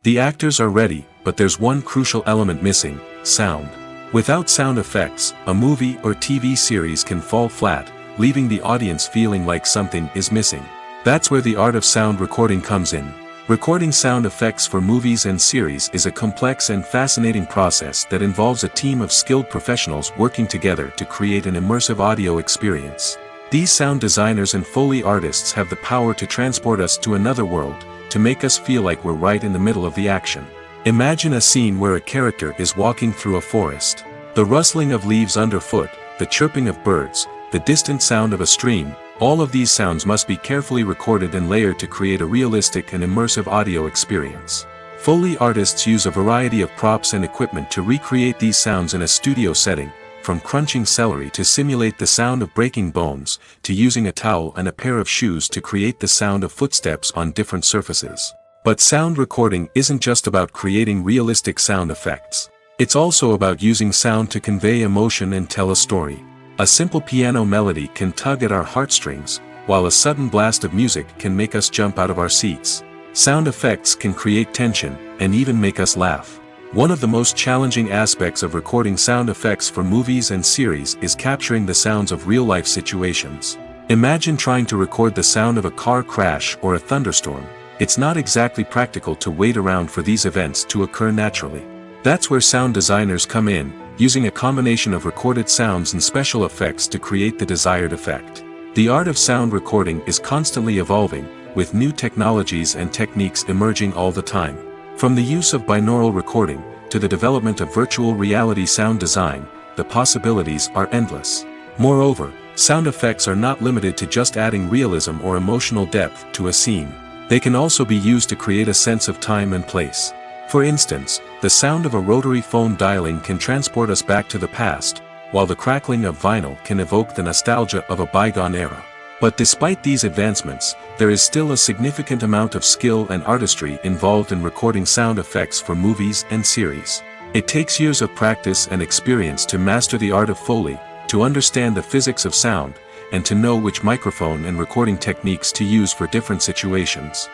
The actors are ready, but there's one crucial element missing: sound. Without sound effects, a movie or TV series can fall flat, leaving the audience feeling like something is missing. That's where the art of sound recording comes in. Recording sound effects for movies and series is a complex and fascinating process that involves a team of skilled professionals working together to create an immersive audio experience. These sound designers and Foley artists have the power to transport us to another world, to make us feel like we're right in the middle of the action. Imagine a scene where a character is walking through a forest. The rustling of leaves underfoot, the chirping of birds, the distant sound of a stream, all of these sounds must be carefully recorded and layered to create a realistic and immersive audio experience. Foley artists use a variety of props and equipment to recreate these sounds in a studio setting, from crunching celery to simulate the sound of breaking bones, to using a towel and a pair of shoes to create the sound of footsteps on different surfaces. But sound recording isn't just about creating realistic sound effects. It's also about using sound to convey emotion and tell a story. A simple piano melody can tug at our heartstrings, while a sudden blast of music can make us jump out of our seats. Sound effects can create tension, and even make us laugh. One of the most challenging aspects of recording sound effects for movies and series is capturing the sounds of real-life situations. Imagine trying to record the sound of a car crash or a thunderstorm. It's not exactly practical to wait around for these events to occur naturally. That's where sound designers come in, using a combination of recorded sounds and special effects to create the desired effect. The art of sound recording is constantly evolving, with new technologies and techniques emerging all the time. From the use of binaural recording, to the development of virtual reality sound design, the possibilities are endless. Moreover, sound effects are not limited to just adding realism or emotional depth to a scene. They can also be used to create a sense of time and place. For instance, the sound of a rotary phone dialing can transport us back to the past, while the crackling of vinyl can evoke the nostalgia of a bygone era. But despite these advancements, there is still a significant amount of skill and artistry involved in recording sound effects for movies and series. It takes years of practice and experience to master the art of Foley, to understand the physics of sound, and to know which microphone and recording techniques to use for different situations.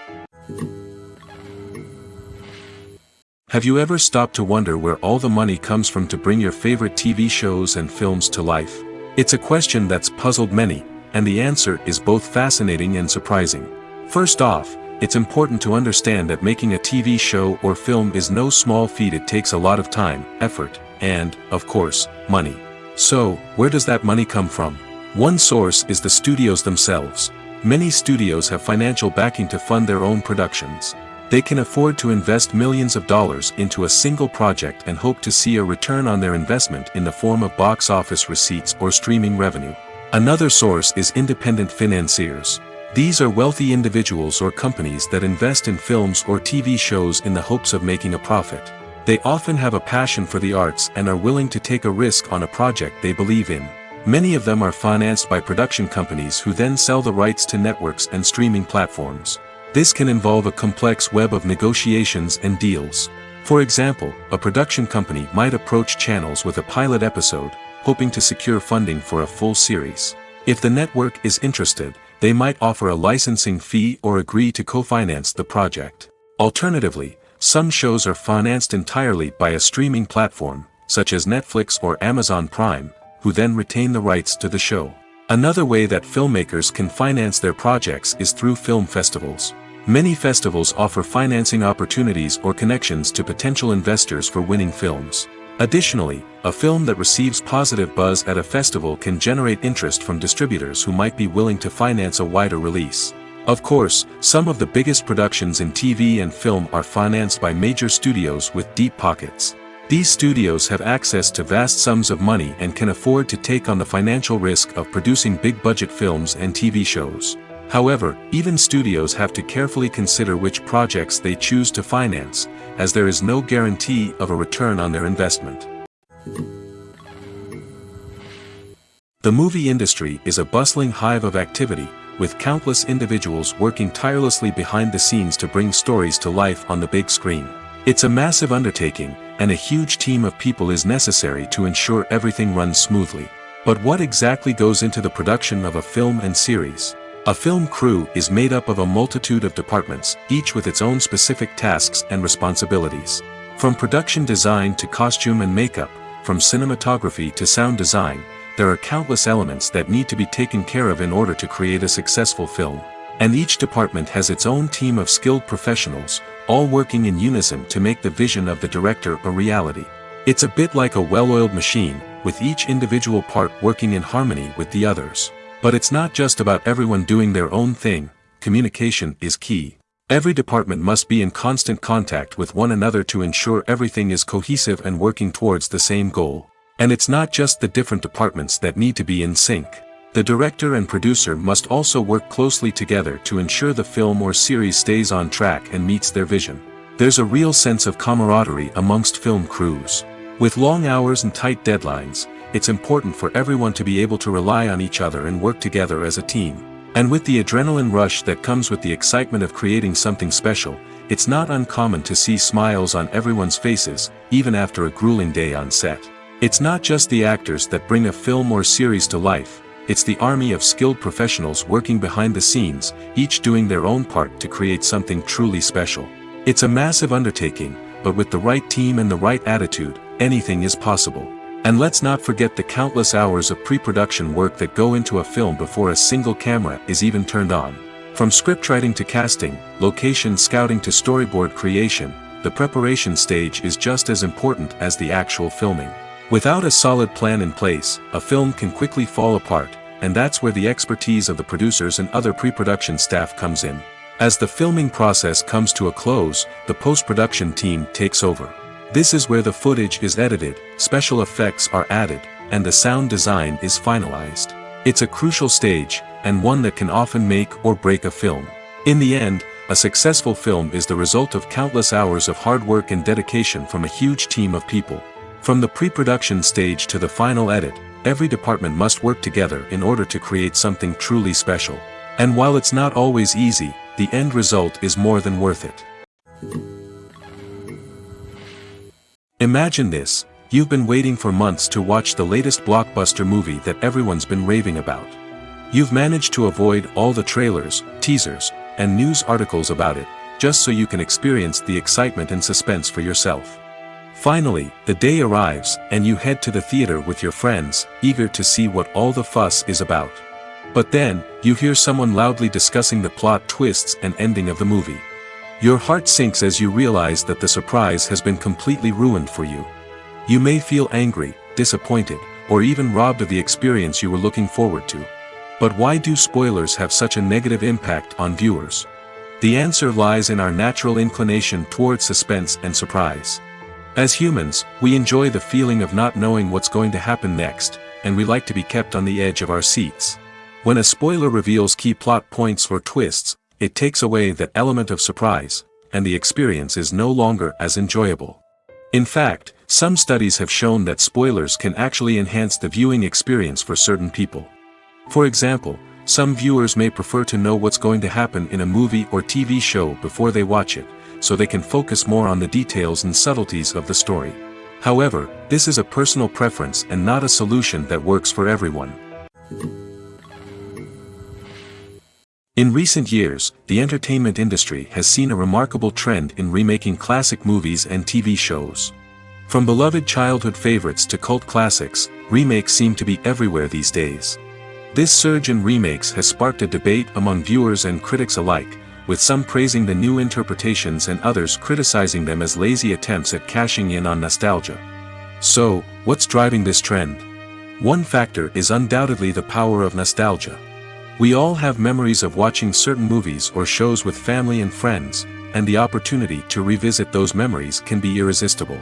Have you ever stopped to wonder where all the money comes from to bring your favorite TV shows and films to life? It's a question that's puzzled many, and the answer is both fascinating and surprising. First off, it's important to understand that making a TV show or film is no small feat. It takes a lot of time, effort, and, of course, money. So, where does that money come from? One source is the studios themselves. Many studios have financial backing to fund their own productions. They can afford to invest millions of dollars into a single project and hope to see a return on their investment in the form of box office receipts or streaming revenue. Another source is independent financiers. These are wealthy individuals or companies that invest in films or TV shows in the hopes of making a profit. They often have a passion for the arts and are willing to take a risk on a project they believe in. Many of them are financed by production companies who then sell the rights to networks and streaming platforms. This can involve a complex web of negotiations and deals. For example, a production company might approach channels with a pilot episode, hoping to secure funding for a full series. If the network is interested, they might offer a licensing fee or agree to co-finance the project. Alternatively, some shows are financed entirely by a streaming platform, such as Netflix or Amazon Prime, who then retain the rights to the show. Another way that filmmakers can finance their projects is through film festivals. Many festivals offer financing opportunities or connections to potential investors for winning films. Additionally, a film that receives positive buzz at a festival can generate interest from distributors who might be willing to finance a wider release. Of course, some of the biggest productions in TV and film are financed by major studios with deep pockets. These studios have access to vast sums of money and can afford to take on the financial risk of producing big-budget films and TV shows. However, even studios have to carefully consider which projects they choose to finance, as there is no guarantee of a return on their investment. The movie industry is a bustling hive of activity, with countless individuals working tirelessly behind the scenes to bring stories to life on the big screen. It's a massive undertaking, and a huge team of people is necessary to ensure everything runs smoothly. But what exactly goes into the production of a film and series? A film crew is made up of a multitude of departments, each with its own specific tasks and responsibilities. From production design to costume and makeup, from cinematography to sound design, there are countless elements that need to be taken care of in order to create a successful film. And each department has its own team of skilled professionals, all working in unison to make the vision of the director a reality. It's a bit like a well-oiled machine, with each individual part working in harmony with the others. But it's not just about everyone doing their own thing. Communication is key. Every department must be in constant contact with one another to ensure everything is cohesive and working towards the same goal. And it's not just the different departments that need to be in sync. The director and producer must also work closely together to ensure the film or series stays on track and meets their vision. There's a real sense of camaraderie amongst film crews. With long hours and tight deadlines, it's important for everyone to be able to rely on each other and work together as a team. And with the adrenaline rush that comes with the excitement of creating something special, it's not uncommon to see smiles on everyone's faces, even after a grueling day on set. It's not just the actors that bring a film or series to life, it's the army of skilled professionals working behind the scenes, each doing their own part to create something truly special. It's a massive undertaking, but with the right team and the right attitude, anything is possible. And let's not forget the countless hours of pre-production work that go into a film before a single camera is even turned on. From scriptwriting to casting, location scouting to storyboard creation, the preparation stage is just as important as the actual filming. Without a solid plan in place, a film can quickly fall apart, and that's where the expertise of the producers and other pre-production staff comes in. As the filming process comes to a close, the post-production team takes over. This is where the footage is edited, special effects are added, and the sound design is finalized. It's a crucial stage, and one that can often make or break a film. In the end, a successful film is the result of countless hours of hard work and dedication from a huge team of people. From the pre-production stage to the final edit, every department must work together in order to create something truly special. And while it's not always easy, the end result is more than worth it. Imagine this, you've been waiting for months to watch the latest blockbuster movie that everyone's been raving about. You've managed to avoid all the trailers, teasers, and news articles about it, just so you can experience the excitement and suspense for yourself. Finally, the day arrives, and you head to the theater with your friends, eager to see what all the fuss is about. But then, you hear someone loudly discussing the plot twists and ending of the movie. Your heart sinks as you realize that the surprise has been completely ruined for you. You may feel angry, disappointed, or even robbed of the experience you were looking forward to. But why do spoilers have such a negative impact on viewers? The answer lies in our natural inclination toward suspense and surprise. As humans, we enjoy the feeling of not knowing what's going to happen next, and we like to be kept on the edge of our seats. When a spoiler reveals key plot points or twists, it takes away that element of surprise, and the experience is no longer as enjoyable. In fact, some studies have shown that spoilers can actually enhance the viewing experience for certain people. For example, some viewers may prefer to know what's going to happen in a movie or TV show before they watch it, so they can focus more on the details and subtleties of the story. However, this is a personal preference and not a solution that works for everyone. In recent years, the entertainment industry has seen a remarkable trend in remaking classic movies and TV shows. From beloved childhood favorites to cult classics, remakes seem to be everywhere these days. This surge in remakes has sparked a debate among viewers and critics alike, with some praising the new interpretations and others criticizing them as lazy attempts at cashing in on nostalgia. So, what's driving this trend? One factor is undoubtedly the power of nostalgia. We all have memories of watching certain movies or shows with family and friends, and the opportunity to revisit those memories can be irresistible.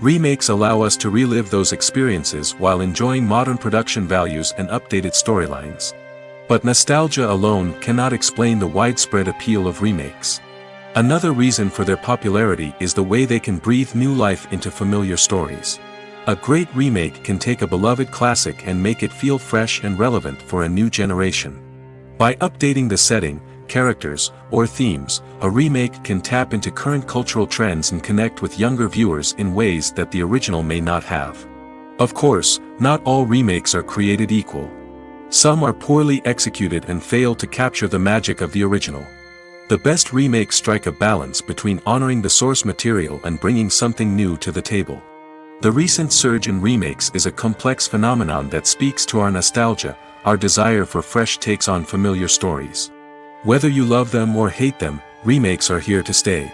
Remakes allow us to relive those experiences while enjoying modern production values and updated storylines. But nostalgia alone cannot explain the widespread appeal of remakes. Another reason for their popularity is the way they can breathe new life into familiar stories. A great remake can take a beloved classic and make it feel fresh and relevant for a new generation. By updating the setting, characters, or themes, a remake can tap into current cultural trends and connect with younger viewers in ways that the original may not have. Of course, not all remakes are created equal. Some are poorly executed and fail to capture the magic of the original. The best remakes strike a balance between honoring the source material and bringing something new to the table. The recent surge in remakes is a complex phenomenon that speaks to our nostalgia, our desire for fresh takes on familiar stories. Whether you love them or hate them, remakes are here to stay.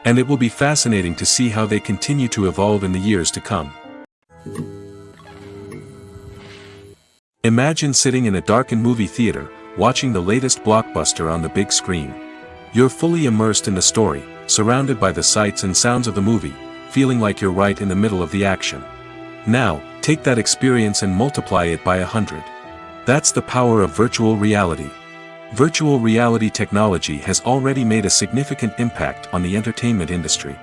And it will be fascinating to see how they continue to evolve in the years to come. Imagine sitting in a darkened movie theater, watching the latest blockbuster on the big screen. You're fully immersed in the story, surrounded by the sights and sounds of the movie, feeling like you're right in the middle of the action. Now, take that experience and multiply it by 100. That's the power of virtual reality. Virtual reality technology has already made a significant impact on the entertainment industry.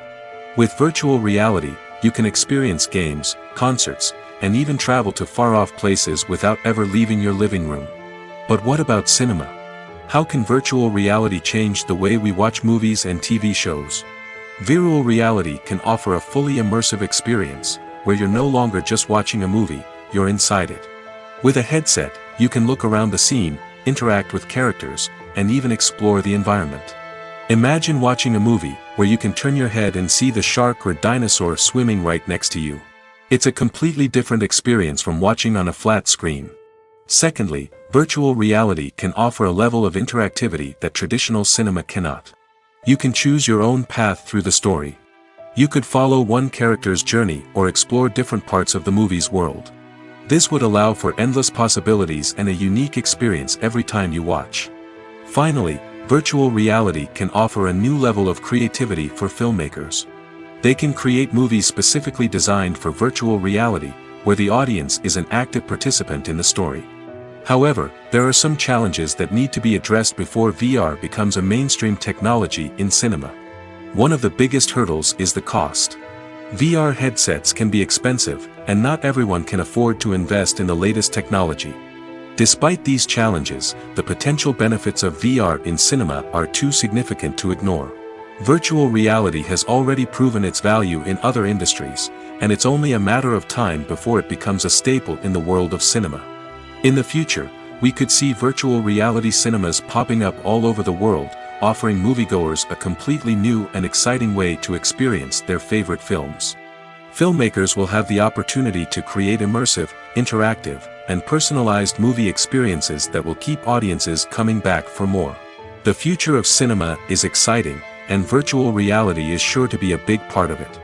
With virtual reality, you can experience games, concerts, and even travel to far-off places without ever leaving your living room. But what about cinema? How can virtual reality change the way we watch movies and TV shows? Virtual reality can offer a fully immersive experience, where you're no longer just watching a movie, you're inside it. With a headset, you can look around the scene, interact with characters, and even explore the environment. Imagine watching a movie where you can turn your head and see the shark or dinosaur swimming right next to you. It's a completely different experience from watching on a flat screen. Secondly, virtual reality can offer a level of interactivity that traditional cinema cannot. You can choose your own path through the story. You could follow one character's journey or explore different parts of the movie's world. This would allow for endless possibilities and a unique experience every time you watch. Finally, virtual reality can offer a new level of creativity for filmmakers. They can create movies specifically designed for virtual reality, where the audience is an active participant in the story. However, there are some challenges that need to be addressed before VR becomes a mainstream technology in cinema. One of the biggest hurdles is the cost. VR headsets can be expensive, and not everyone can afford to invest in the latest technology. Despite these challenges, the potential benefits of VR in cinema are too significant to ignore. Virtual reality has already proven its value in other industries, and it's only a matter of time before it becomes a staple in the world of cinema. In the future, we could see virtual reality cinemas popping up all over the world, offering moviegoers a completely new and exciting way to experience their favorite films. Filmmakers will have the opportunity to create immersive, interactive, and personalized movie experiences that will keep audiences coming back for more. The future of cinema is exciting, and virtual reality is sure to be a big part of it.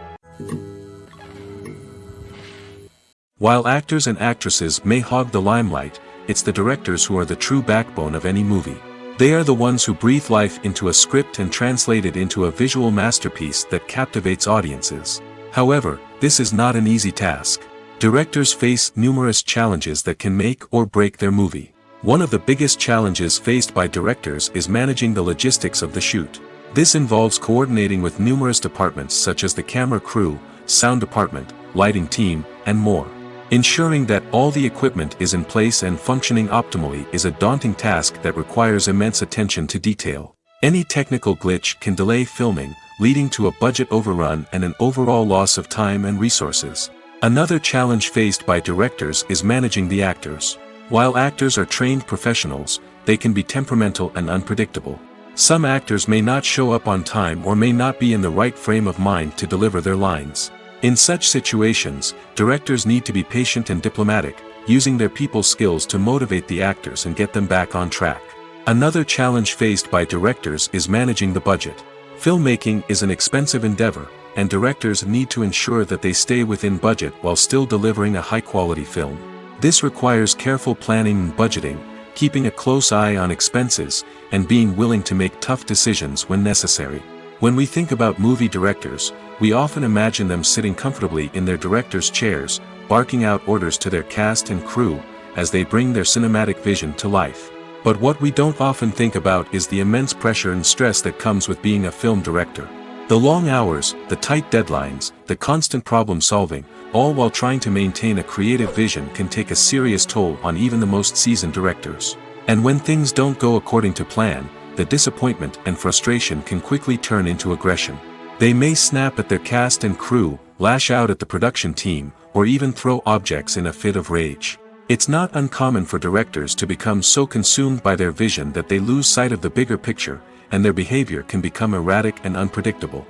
While actors and actresses may hog the limelight, it's the directors who are the true backbone of any movie. They are the ones who breathe life into a script and translate it into a visual masterpiece that captivates audiences. However, this is not an easy task. Directors face numerous challenges that can make or break their movie. One of the biggest challenges faced by directors is managing the logistics of the shoot. This involves coordinating with numerous departments such as the camera crew, sound department, lighting team, and more. Ensuring that all the equipment is in place and functioning optimally is a daunting task that requires immense attention to detail. Any technical glitch can delay filming, leading to a budget overrun and an overall loss of time and resources. Another challenge faced by directors is managing the actors. While actors are trained professionals, they can be temperamental and unpredictable. Some actors may not show up on time or may not be in the right frame of mind to deliver their lines. In such situations, directors need to be patient and diplomatic, using their people skills to motivate the actors and get them back on track. Another challenge faced by directors is managing the budget. Filmmaking is an expensive endeavor, and directors need to ensure that they stay within budget while still delivering a high-quality film. This requires careful planning and budgeting, keeping a close eye on expenses, and being willing to make tough decisions when necessary. When we think about movie directors, we often imagine them sitting comfortably in their director's chairs, barking out orders to their cast and crew, as they bring their cinematic vision to life. But what we don't often think about is the immense pressure and stress that comes with being a film director. The long hours, the tight deadlines, the constant problem solving, all while trying to maintain a creative vision can take a serious toll on even the most seasoned directors. And when things don't go according to plan, the disappointment and frustration can quickly turn into aggression. They may snap at their cast and crew, lash out at the production team, or even throw objects in a fit of rage. It's not uncommon for directors to become so consumed by their vision that they lose sight of the bigger picture, and their behavior can become erratic and unpredictable.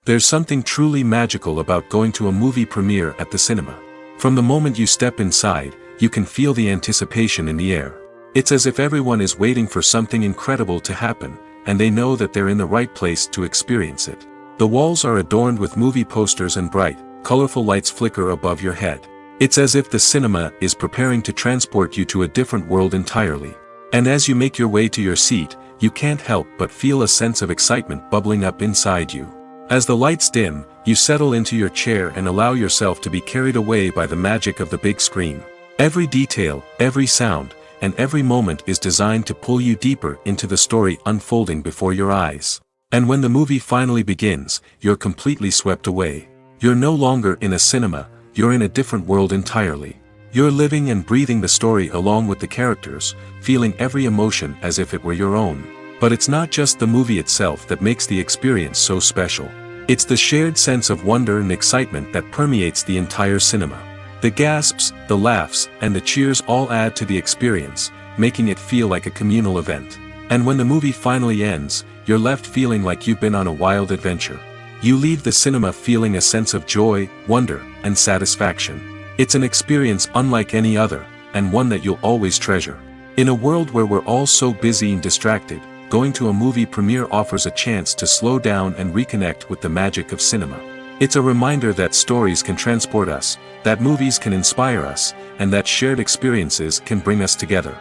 There's something truly magical about going to a movie premiere at the cinema. From the moment you step inside, you can feel the anticipation in the air. It's as if everyone is waiting for something incredible to happen, and they know that they're in the right place to experience it. The walls are adorned with movie posters and bright, colorful lights flicker above your head. It's as if the cinema is preparing to transport you to a different world entirely. And as you make your way to your seat, you can't help but feel a sense of excitement bubbling up inside you. As the lights dim, you settle into your chair and allow yourself to be carried away by the magic of the big screen. Every detail, every sound, and every moment is designed to pull you deeper into the story unfolding before your eyes. And when the movie finally begins, you're completely swept away. You're no longer in a cinema, you're in a different world entirely. You're living and breathing the story along with the characters, feeling every emotion as if it were your own. But it's not just the movie itself that makes the experience so special. It's the shared sense of wonder and excitement that permeates the entire cinema. The gasps, the laughs, and the cheers all add to the experience, making it feel like a communal event. And when the movie finally ends, you're left feeling like you've been on a wild adventure. You leave the cinema feeling a sense of joy, wonder, and satisfaction. It's an experience unlike any other, and one that you'll always treasure. In a world where we're all so busy and distracted, going to a movie premiere offers a chance to slow down and reconnect with the magic of cinema. It's a reminder that stories can transport us, that movies can inspire us, and that shared experiences can bring us together.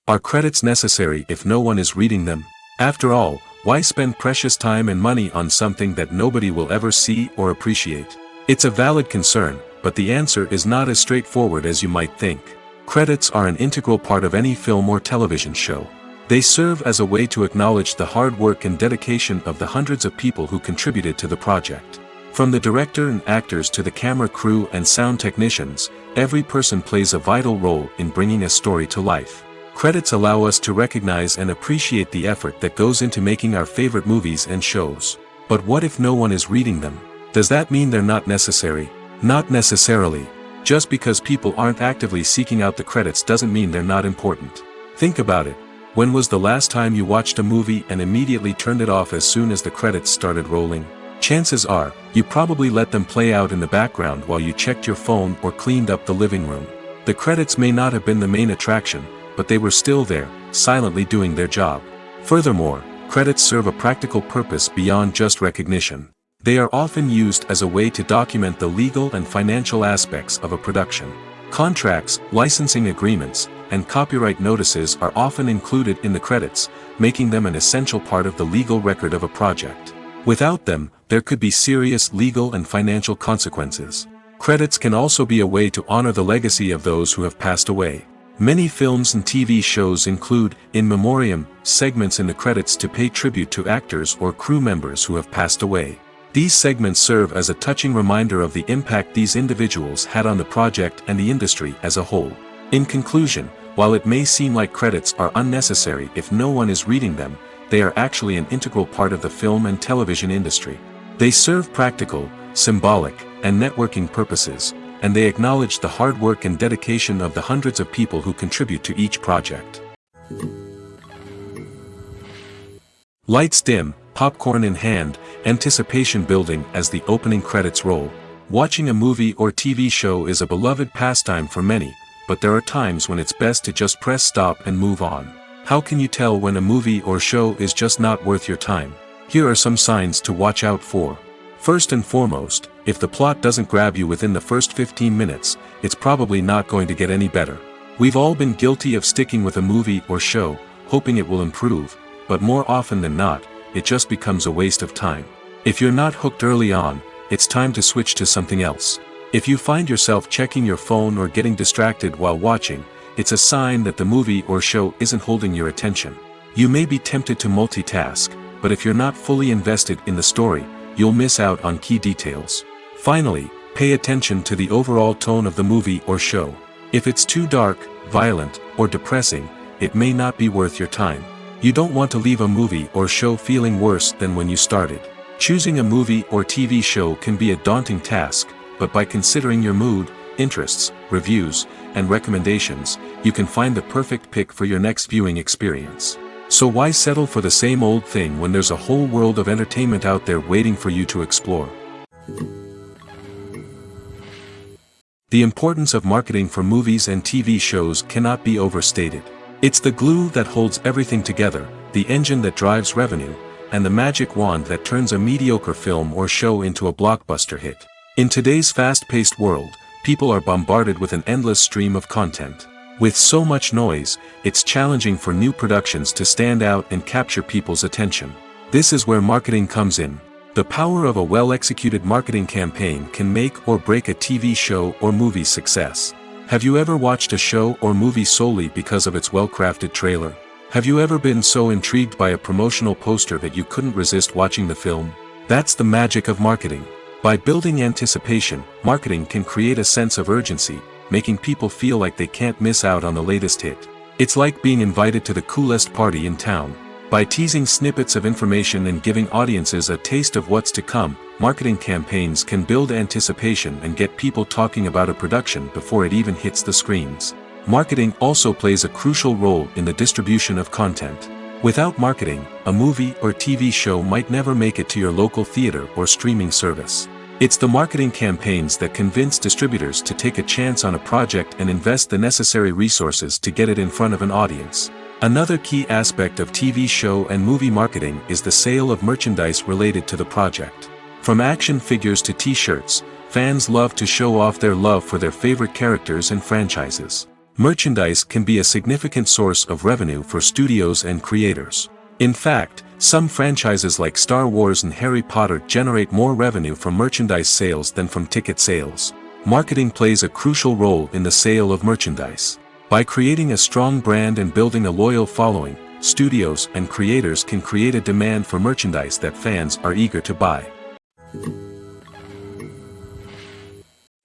Are credits necessary if no one is reading them? After all, why spend precious time and money on something that nobody will ever see or appreciate? It's a valid concern, but the answer is not as straightforward as you might think. Credits are an integral part of any film or television show. They serve as a way to acknowledge the hard work and dedication of the hundreds of people who contributed to the project. From the director and actors to the camera crew and sound technicians, every person plays a vital role in bringing a story to life. Credits allow us to recognize and appreciate the effort that goes into making our favorite movies and shows. But what if no one is reading them? Does that mean they're not necessary? Not necessarily. Just because people aren't actively seeking out the credits doesn't mean they're not important. Think about it. When was the last time you watched a movie and immediately turned it off as soon as the credits started rolling? Chances are, you probably let them play out in the background while you checked your phone or cleaned up the living room. The credits may not have been the main attraction, but they were still there, silently doing their job. Furthermore, credits serve a practical purpose beyond just recognition. They are often used as a way to document the legal and financial aspects of a production. Contracts, licensing agreements, and copyright notices are often included in the credits, making them an essential part of the legal record of a project. Without them, there could be serious legal and financial consequences. Credits can also be a way to honor the legacy of those who have passed away. Many films and TV shows include, in memoriam, segments in the credits to pay tribute to actors or crew members who have passed away. These segments serve as a touching reminder of the impact these individuals had on the project and the industry as a whole. In conclusion, while it may seem like credits are unnecessary if no one is reading them, they are actually an integral part of the film and television industry. They serve practical, symbolic, and networking purposes, and they acknowledge the hard work and dedication of the hundreds of people who contribute to each project. Lights dim, popcorn in hand, anticipation building as the opening credits roll. Watching a movie or TV show is a beloved pastime for many, but there are times when it's best to just press stop and move on. How can you tell when a movie or show is just not worth your time? Here are some signs to watch out for. First and foremost, if the plot doesn't grab you within the first 15 minutes, it's probably not going to get any better. We've all been guilty of sticking with a movie or show, hoping it will improve, but more often than not, it just becomes a waste of time. If you're not hooked early on, it's time to switch to something else. If you find yourself checking your phone or getting distracted while watching, it's a sign that the movie or show isn't holding your attention. You may be tempted to multitask, but if you're not fully invested in the story, you'll miss out on key details. Finally, pay attention to the overall tone of the movie or show. If it's too dark, violent, or depressing, it may not be worth your time. You don't want to leave a movie or show feeling worse than when you started. Choosing a movie or TV show can be a daunting task, but by considering your mood, interests, reviews, and recommendations, you can find the perfect pick for your next viewing experience. So why settle for the same old thing when there's a whole world of entertainment out there waiting for you to explore? The importance of marketing for movies and TV shows cannot be overstated. It's the glue that holds everything together, the engine that drives revenue, and the magic wand that turns a mediocre film or show into a blockbuster hit. In today's fast-paced world, people are bombarded with an endless stream of content. With so much noise, it's challenging for new productions to stand out and capture people's attention. This is where marketing comes in. The power of a well-executed marketing campaign can make or break a TV show or movie's success. Have you ever watched a show or movie solely because of its well-crafted trailer? Have you ever been so intrigued by a promotional poster that you couldn't resist watching the film? That's the magic of marketing. By building anticipation, marketing can create a sense of urgency, making people feel like they can't miss out on the latest hit. It's like being invited to the coolest party in town. By teasing snippets of information and giving audiences a taste of what's to come, marketing campaigns can build anticipation and get people talking about a production before it even hits the screens. Marketing also plays a crucial role in the distribution of content. Without marketing, a movie or TV show might never make it to your local theater or streaming service. It's the marketing campaigns that convince distributors to take a chance on a project and invest the necessary resources to get it in front of an audience. Another key aspect of TV show and movie marketing is the sale of merchandise related to the project. From action figures to t-shirts, fans love to show off their love for their favorite characters and franchises. Merchandise can be a significant source of revenue for studios and creators. In fact, some franchises like Star Wars and Harry Potter generate more revenue from merchandise sales than from ticket sales. Marketing plays a crucial role in the sale of merchandise. By creating a strong brand and building a loyal following, studios and creators can create a demand for merchandise that fans are eager to buy.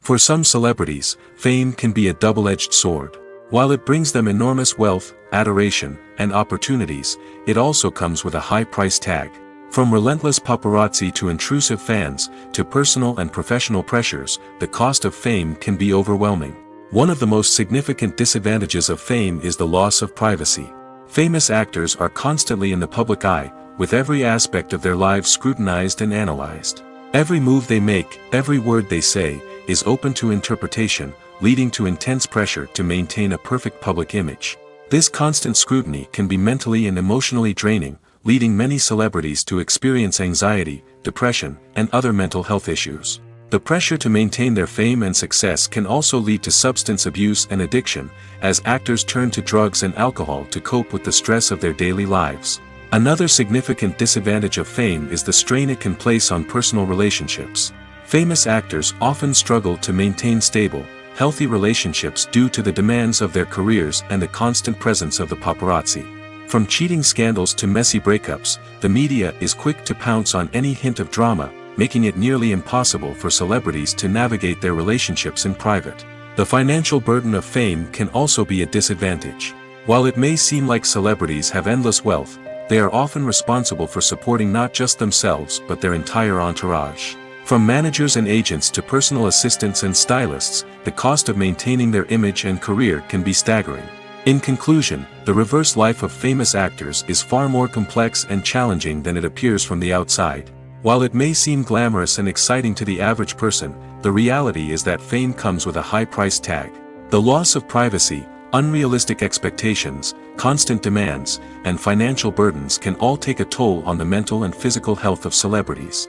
For some celebrities, fame can be a double-edged sword. While it brings them enormous wealth, adoration, and opportunities, it also comes with a high price tag. From relentless paparazzi to intrusive fans, to personal and professional pressures, the cost of fame can be overwhelming. One of the most significant disadvantages of fame is the loss of privacy. Famous actors are constantly in the public eye, with every aspect of their lives scrutinized and analyzed. Every move they make, every word they say, is open to interpretation, leading to intense pressure to maintain a perfect public image. This constant scrutiny can be mentally and emotionally draining, leading many celebrities to experience anxiety, depression, and other mental health issues. The pressure to maintain their fame and success can also lead to substance abuse and addiction, as actors turn to drugs and alcohol to cope with the stress of their daily lives. Another significant disadvantage of fame is the strain it can place on personal relationships. Famous actors often struggle to maintain stable, healthy relationships due to the demands of their careers and the constant presence of the paparazzi. From cheating scandals to messy breakups, the media is quick to pounce on any hint of drama, making it nearly impossible for celebrities to navigate their relationships in private. The financial burden of fame can also be a disadvantage. While it may seem like celebrities have endless wealth, they are often responsible for supporting not just themselves but their entire entourage. From managers and agents to personal assistants and stylists, the cost of maintaining their image and career can be staggering. In conclusion, the reverse life of famous actors is far more complex and challenging than it appears from the outside. While it may seem glamorous and exciting to the average person, the reality is that fame comes with a high price tag. The loss of privacy, unrealistic expectations, constant demands, and financial burdens can all take a toll on the mental and physical health of celebrities.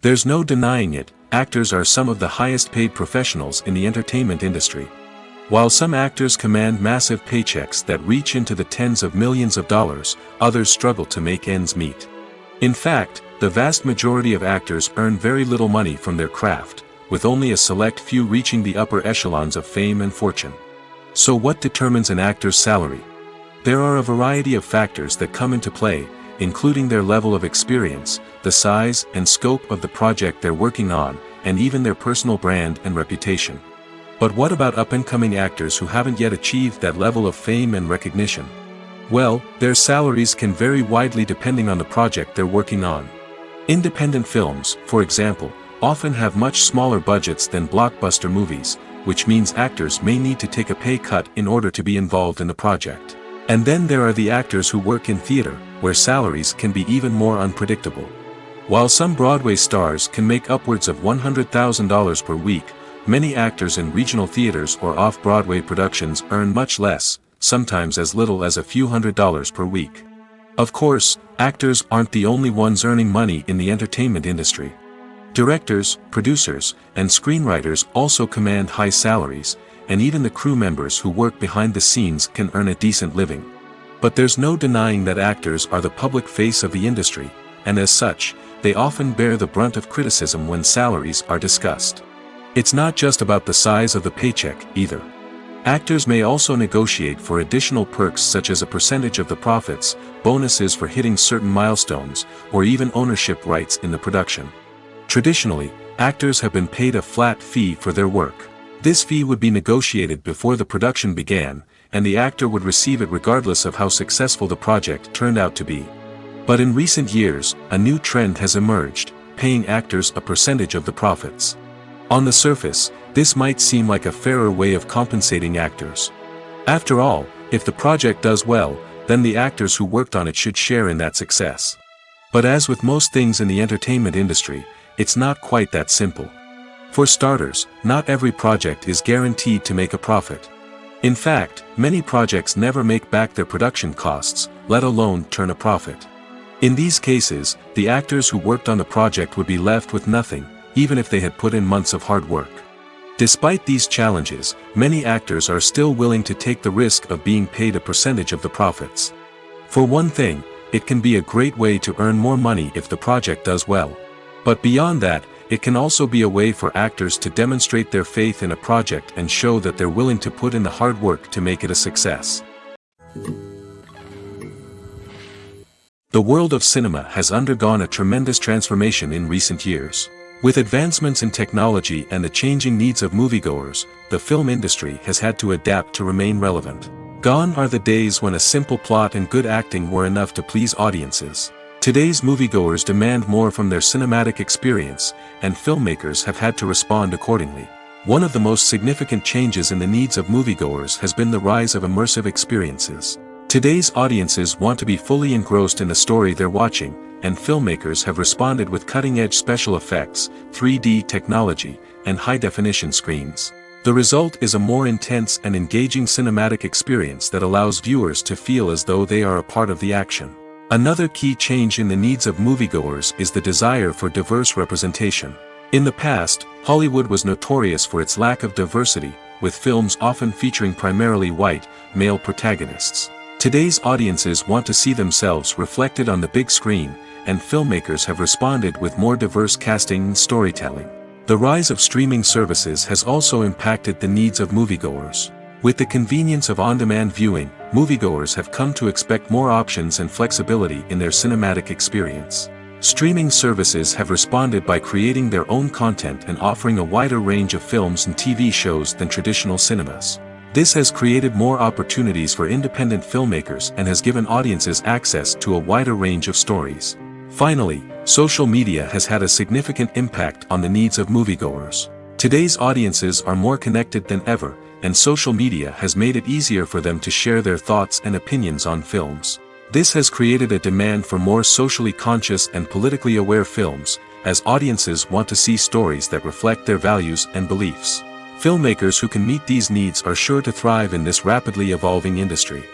There's no denying it, actors are some of the highest paid professionals in the entertainment industry. While some actors command massive paychecks that reach into the tens of millions of dollars, others struggle to make ends meet. In fact, the vast majority of actors earn very little money from their craft, with only a select few reaching the upper echelons of fame and fortune. So what determines an actor's salary? There are a variety of factors that come into play, including their level of experience, the size and scope of the project they're working on, and even their personal brand and reputation. But what about up-and-coming actors who haven't yet achieved that level of fame and recognition? Well, their salaries can vary widely depending on the project they're working on. Independent films, for example, often have much smaller budgets than blockbuster movies, which means actors may need to take a pay cut in order to be involved in the project. And then there are the actors who work in theater, where salaries can be even more unpredictable. While some Broadway stars can make upwards of $100,000 per week, many actors in regional theaters or off-Broadway productions earn much less, sometimes as little as a few $100s per week. Of course, actors aren't the only ones earning money in the entertainment industry. Directors, producers, and screenwriters also command high salaries, and even the crew members who work behind the scenes can earn a decent living. But there's no denying that actors are the public face of the industry, and as such, they often bear the brunt of criticism when salaries are discussed. It's not just about the size of the paycheck, either. Actors may also negotiate for additional perks such as a percentage of the profits, bonuses for hitting certain milestones, or even ownership rights in the production. Traditionally, actors have been paid a flat fee for their work. This fee would be negotiated before the production began, and the actor would receive it regardless of how successful the project turned out to be. But in recent years, a new trend has emerged, paying actors a percentage of the profits. On the surface, this might seem like a fairer way of compensating actors. After all, if the project does well, then the actors who worked on it should share in that success. But as with most things in the entertainment industry, it's not quite that simple. For starters, not every project is guaranteed to make a profit. In fact, many projects never make back their production costs, let alone turn a profit. In these cases, the actors who worked on the project would be left with nothing, even if they had put in months of hard work. Despite these challenges, many actors are still willing to take the risk of being paid a percentage of the profits. For one thing, it can be a great way to earn more money if the project does well. But beyond that, it can also be a way for actors to demonstrate their faith in a project and show that they're willing to put in the hard work to make it a success. The world of cinema has undergone a tremendous transformation in recent years. With advancements in technology and the changing needs of moviegoers, the film industry has had to adapt to remain relevant. Gone are the days when a simple plot and good acting were enough to please audiences. Today's moviegoers demand more from their cinematic experience, and filmmakers have had to respond accordingly. One of the most significant changes in the needs of moviegoers has been the rise of immersive experiences. Today's audiences want to be fully engrossed in the story they're watching, and filmmakers have responded with cutting-edge special effects, 3D technology, and high-definition screens. The result is a more intense and engaging cinematic experience that allows viewers to feel as though they are a part of the action. Another key change in the needs of moviegoers is the desire for diverse representation. In the past, Hollywood was notorious for its lack of diversity, with films often featuring primarily white, male protagonists. Today's audiences want to see themselves reflected on the big screen, and filmmakers have responded with more diverse casting and storytelling. The rise of streaming services has also impacted the needs of moviegoers. With the convenience of on-demand viewing, moviegoers have come to expect more options and flexibility in their cinematic experience. Streaming services have responded by creating their own content and offering a wider range of films and TV shows than traditional cinemas. This has created more opportunities for independent filmmakers and has given audiences access to a wider range of stories. Finally, social media has had a significant impact on the needs of moviegoers. Today's audiences are more connected than ever, and social media has made it easier for them to share their thoughts and opinions on films. This has created a demand for more socially conscious and politically aware films, as audiences want to see stories that reflect their values and beliefs. Filmmakers who can meet these needs are sure to thrive in this rapidly evolving industry.